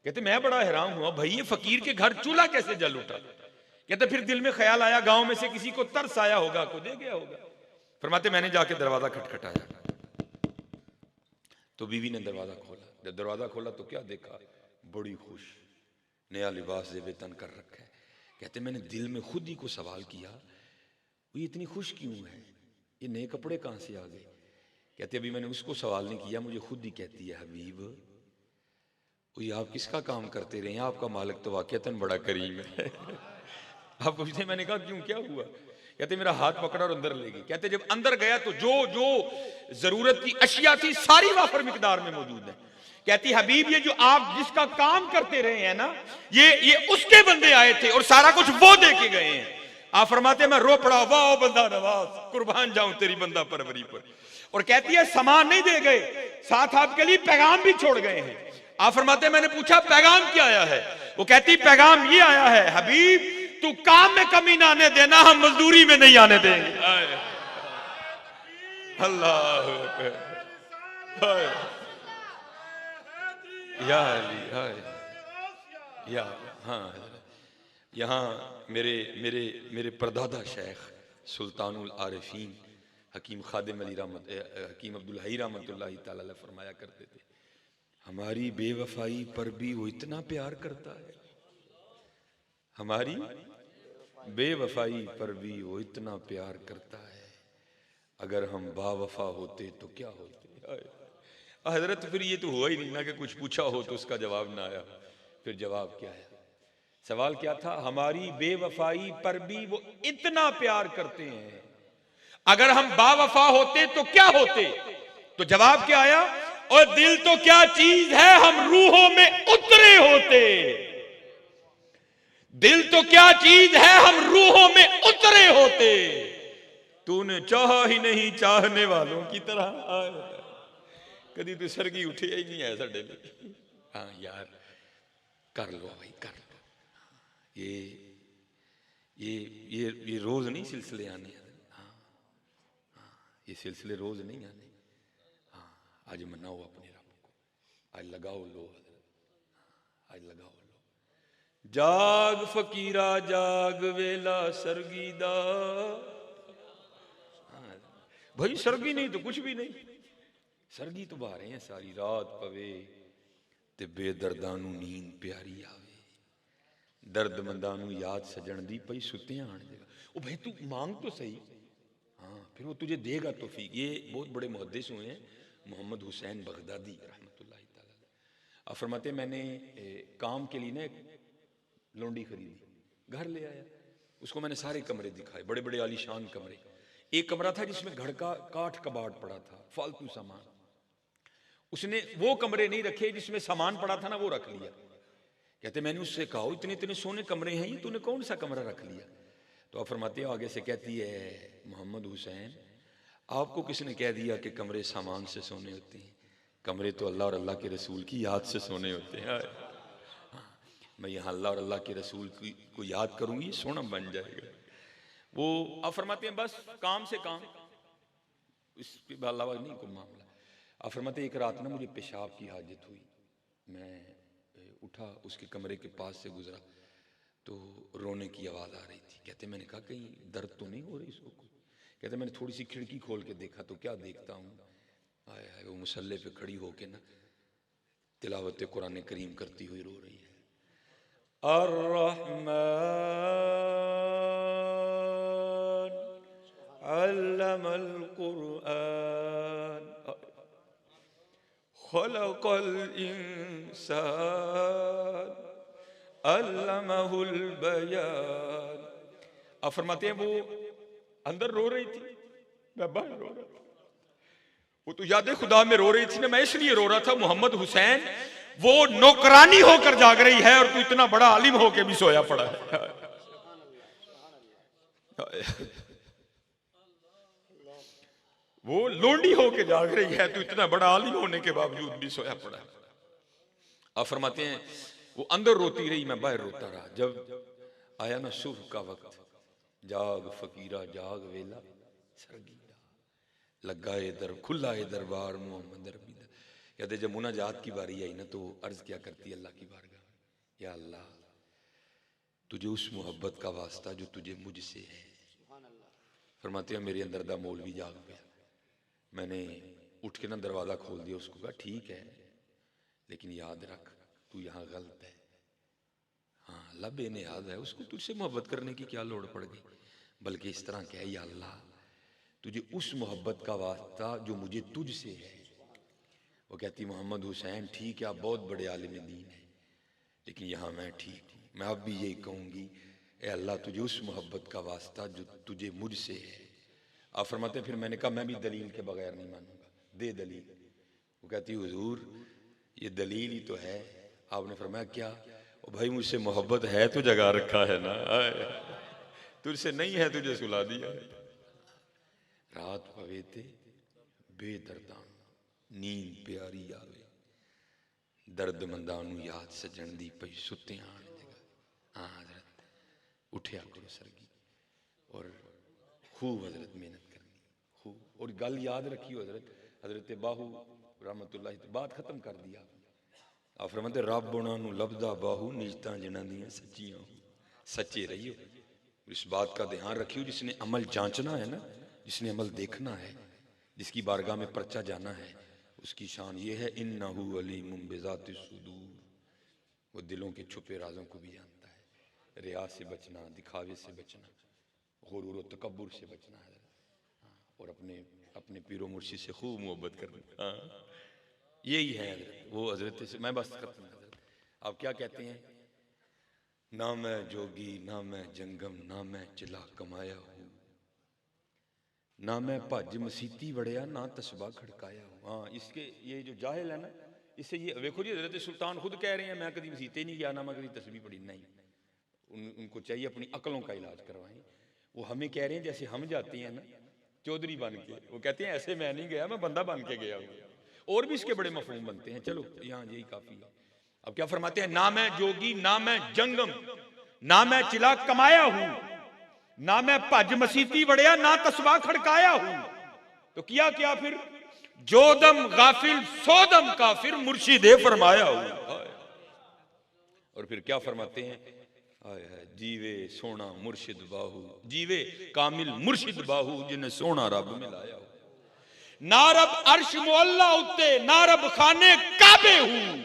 कहते मैं बड़ा हैरान हुआ, भाई ये फकीर के घर चूल्हा कैसे जल उठा। कहते फिर दिल में ख्याल आया गांव में से किसी को तरस आया होगा, को दे गया होगा। फरमाते मैंने जाके दरवाजा खटखटाया तो बीवी ने दरवाजा खोला। जब दरवाजा खोला तो क्या देखा, बड़ी खुश, नया लिबास जेबेतन कर रखा है। कहते मैंने दिल में खुद ही को सवाल किया, ये इतनी खुश क्यों है, ये नए कपड़े कहां से आ गए। कहते अभी मैंने उसको सवाल नहीं किया, मुझे खुद ही कहती है, हबीब ये आप किसका काम करते रहे हैं, आपका मालिक तो वाकईतन बड़ा करीम है। आप पूछते, मैंने कहा क्यों, क्या हुआ। कहते मेरा हाथ पकड़ा और अंदर ले गई। कहते जब अंदर गया तो जो जो जरूरत की अशिया थी सारी वाफर मिकदार में मौजूद है। कहती हबीब ये जो आप जिसका काम करते रहे हैं ना, ये उसके बंदे आए थे और सारा कुछ वो दे के गए हैं। आप फरमाते मैं रो पड़ा, वाह बंदा नवाज, कुर्बान जाऊं तेरी बंदा परवरी पर। और कहती है सामान नहीं दे गए, साथ आपके लिए पैगाम भी छोड़ गए हैं। आप फरमाते मैंने पूछा पैगाम क्या आया है। वो कहती पैगाम ये आया है, हबीब तू काम में कमी ना आने देना, हम मजदूरी में नहीं आने देंगे। अल्लाह या हाँ, यहाँ मेरे परदादा शेख सुल्तानुल आरिफीन हकीम खादिम अली रहमत हकीम अब्दुल हई रहमतुल्लाहि तआला अलैह फरमाया करते थे, हमारी बेवफाई पर भी वो इतना प्यार करता है, हमारी बेवफाई पर भी वो इतना प्यार करता है, अगर हम बावफा होते तो क्या होते। हजरत फिर ये तो हुआ ही नहीं ना कि कुछ पूछा हो तो उसका जवाब ना आया। फिर जवाब क्या है, सवाल क्या था, हमारी बेवफाई पर भी वो इतना प्यार करते हैं, अगर हम बावफा होते तो क्या होते। तो जवाब क्या आया, और दिल तो क्या चीज है हम रूहों में उतरे होते, दिल तो क्या चीज है हम रूहों में उतरे होते, तूने चाहा ही नहीं चाहने वालों की तरह। कभी तो सरगी उठे ही नहीं है साडे लिए। हाँ यार कर लो भाई कर लो, ये रोज नहीं सिलसिले आने। हाँ ये सिलसिले रोज नहीं आने। हाँ आज मनाओ अपने रब को, आज लगाओ लो, आज लगाओ लो। जाग फकीरा जाग वेला सरगी दा। भाई सरगी नहीं तो कुछ भी नहीं, सरगी तो बाहर हैं सारी रात पवे ते बेदर्दां नूं नींद प्यारी आवे, दर्दमंदां नूं याद सजण दी पई सुत्तियां आण देगा। ओ भाई तू मांग तो सही, हाँ फिर वो तुझे देगा तौफीक। ये बहुत बड़े मुहद्दिस हुए हैं मोहम्मद हुसैन बगदादी रहमतुल्लाहि तआला। अब फरमाते मैंने काम के लिए ना लौंडी खरीदी, घर ले आया, उसको मैंने सारे कमरे दिखाए, बड़े बड़े आलीशान कमरे। एक कमरा था जिसमें घर का काठ कबाड़ पड़ा था, फालतू सामान। उसने वो कमरे नहीं रखे जिसमें सामान पड़ा था ना, वो रख लिया। कहते मैंने उससे कहा इतने इतने सोने कमरे हैं, तूने कौन सा कमरा रख लिया? तो आप फरमाते हो आगे से कहती है मोहम्मद हुसैन आपको किसने कह दिया कि कमरे सामान से सोने होते हैं? कमरे तो अल्लाह और अल्लाह के रसूल की याद से सोने होते हैं। मैं यहाँ अल्लाह और अल्लाह के रसूल को याद करूंगी, सोना बन जाएगा। वो आप फरमाते हैं बस काम से काम, इसके अलावा नहीं कोई मामला। आप फरमाते हैं एक रात ना मुझे पेशाब की हाजत हुई, मैं उठा, उसके कमरे के पास से गुजरा तो रोने की आवाज़ आ रही थी। कहते मैंने कहा कहीं दर्द तो नहीं हो रही इसको? कहते मैंने थोड़ी सी खिड़की खोल के देखा तो क्या देखता हूँ, आए हाय वो मुसल्ले पे खड़ी होके ना तिलावत कुरान करीम करती हुई रो रही है। अर्रहमान अल्लमल कुरआन खलक़ल इंसान अल्लमहुल बयान। आप फरमाते हैं वो अंदर रो रही थी, मैं बाहर रो रहा था। वो तो याद खुदा में रो रही थी ना, मैं इसलिए रो रहा था मोहम्मद हुसैन वो नौकरानी होकर जाग रही है और तू इतना बड़ा आलिम होकर भी सोया पड़ा है। वो लोंडी होके जाग रही है, तो इतना बड़ा आलिम होने के बावजूद भी सोया पड़ा है। आप फरमाते हैं वो अंदर रोती रही, मैं बाहर रोता रहा। जब आया ना सुबह का वक्त, जाग फकीरा जाग वेला सरगीरा, लगा ए दर खुला ए दरबार मोहम्मद रबीदा। कहते जब मुनाजात की बारी आई ना तो अर्ज क्या करती है अल्लाह की बारगाह में, या अल्लाह तुझे उस मोहब्बत का वास्ता जो तुझे मुझसे है। फरमाते हैं मेरे अंदर दा मौलवी जाग गया, मैंने उठ के ना दरवाज़ा खोल दिया, उसको कहा ठीक है लेकिन याद रख तू यहाँ गलत है। हाँ अल्लाह बेनियाज है, उसको तुझसे मोहब्बत करने की क्या लोड़ पड़ गई, बल्कि इस तरह कह या अल्लाह तुझे उस मोहब्बत का वास्ता जो मुझे तुझसे है। वो कहती मोहम्मद हुसैन ठीक है आप बहुत बड़े आलिम दीन है, लेकिन यहाँ मैं ठीक हूँ। मैं अब भी यही कहूँगी ए अल्लाह तुझे उस मोहब्बत का वास्ता जो तुझे मुझसे है। आप फरमाते फिर मैंने कहा मैं भी दलील के बगैर नहीं मानूंगा, दे दलील। वो कहती हुजूर ये दलील ही तो है। आपने फरमाया क्या? ओ भाई मुझसे मोहब्बत है तो जगा रखा है ना, तुझसे नहीं है तुझे सुला दिया। रात पवे ते बेदर्दा नींद प्यारी आवे, दर्द मंदानू याद सजन दी पई सुते आन जगह। हाँ हजरत उठिया करो सरगी और खूब हजरत मेहनत करनी खूब। और गल याद रखियो हजरत बाहू रहमतुल्लाह बात खत्म कर दिया। आप फरमाते रब उन्होंने लभदा बाहू नीजतां जिन्हां दियां सच्चियां, सच्चे रहियो। इस बात का ध्यान रखियो जिसने अमल जांचना है ना, जिसने अमल देखना है, जिसकी बारगाह में पर्चा जाना है, उसकी शान ये है इन्नहु अलीमुम बिज़ातिस सुदूर, वो दिलों के छुपे राजों को भी जानता है। रिया से बचना, दिखावे से बचना, गुरूर और तकब्बुर से बचना है, और अपने पीरो मुर्शिद से खूब मोहब्बत करना। यही है वो हजरत से। मैं बस खत्म हजरत। आप क्या कहते हैं? ना मैं जोगी ना मैं जंगम ना मैं चिला कमाया हूँ, ना मैं भज मसीती वड़िया ना तस्बा खड़काया हूँ। हाँ इसके ये जो जाहिल है ना, इससे ये देखो जी हजरत सुल्तान खुद कह रहे हैं मैं कभी मसीते नहीं गया ना मैं कभी तस्बीह पढ़ी। नहीं, उनको चाहिए अपनी अकलों का इलाज करवाएं। वो हमें कह रहे हैं जैसे हम जाते हैं ना चौधरी बन के, वो कहते हैं ऐसे मैं नहीं गया मैं बंदा बन के गया हूँ। और भी इसके बड़े मफहूम बनते हैं। चलो यहाँ यही काफी है। अब क्या फरमाते हैं? ना मैं जोगी ना मैं जंगम ना मैं चिला कमाया हूं, ना मैं भज मसीती वड़िया ना तस्बा खड़काया हूं। तो किया क्या फिर? जोदम गाफिल सोदम काफिर मुर्शिदे फरमाया हूं। और फिर क्या फरमाते हैं? जीवे सोना मुर्शिद बाहू, जीवे कामिल मुर्शिद बाहू जिन्हें सोना रब मिलाया हो। नारब अर्श मुअल्ला उत्ते नारब खाने काबे हूं,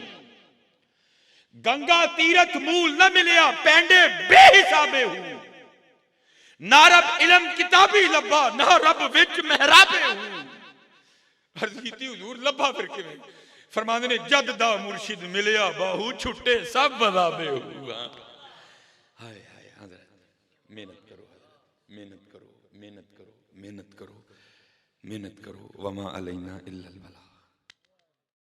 गंगा तीरथ मूल न मिलिया पैंडे बेहिसाबे हूं। नारब इलम किताबी लब्बा ना रब विच महराबे हूं। अर्ज कीती हुजूर लब्बा फिर किवें? फरमांदे ने जद दा मुर्शिद मिलिया बाहू छुट्टे सब बदाबे हूं। हाय हाय हजरत मेहनत करो, मेहनत करो, मेहनत करो, मेहनत करो, मेहनत करो। वमा अलैना इल्लल बलाग।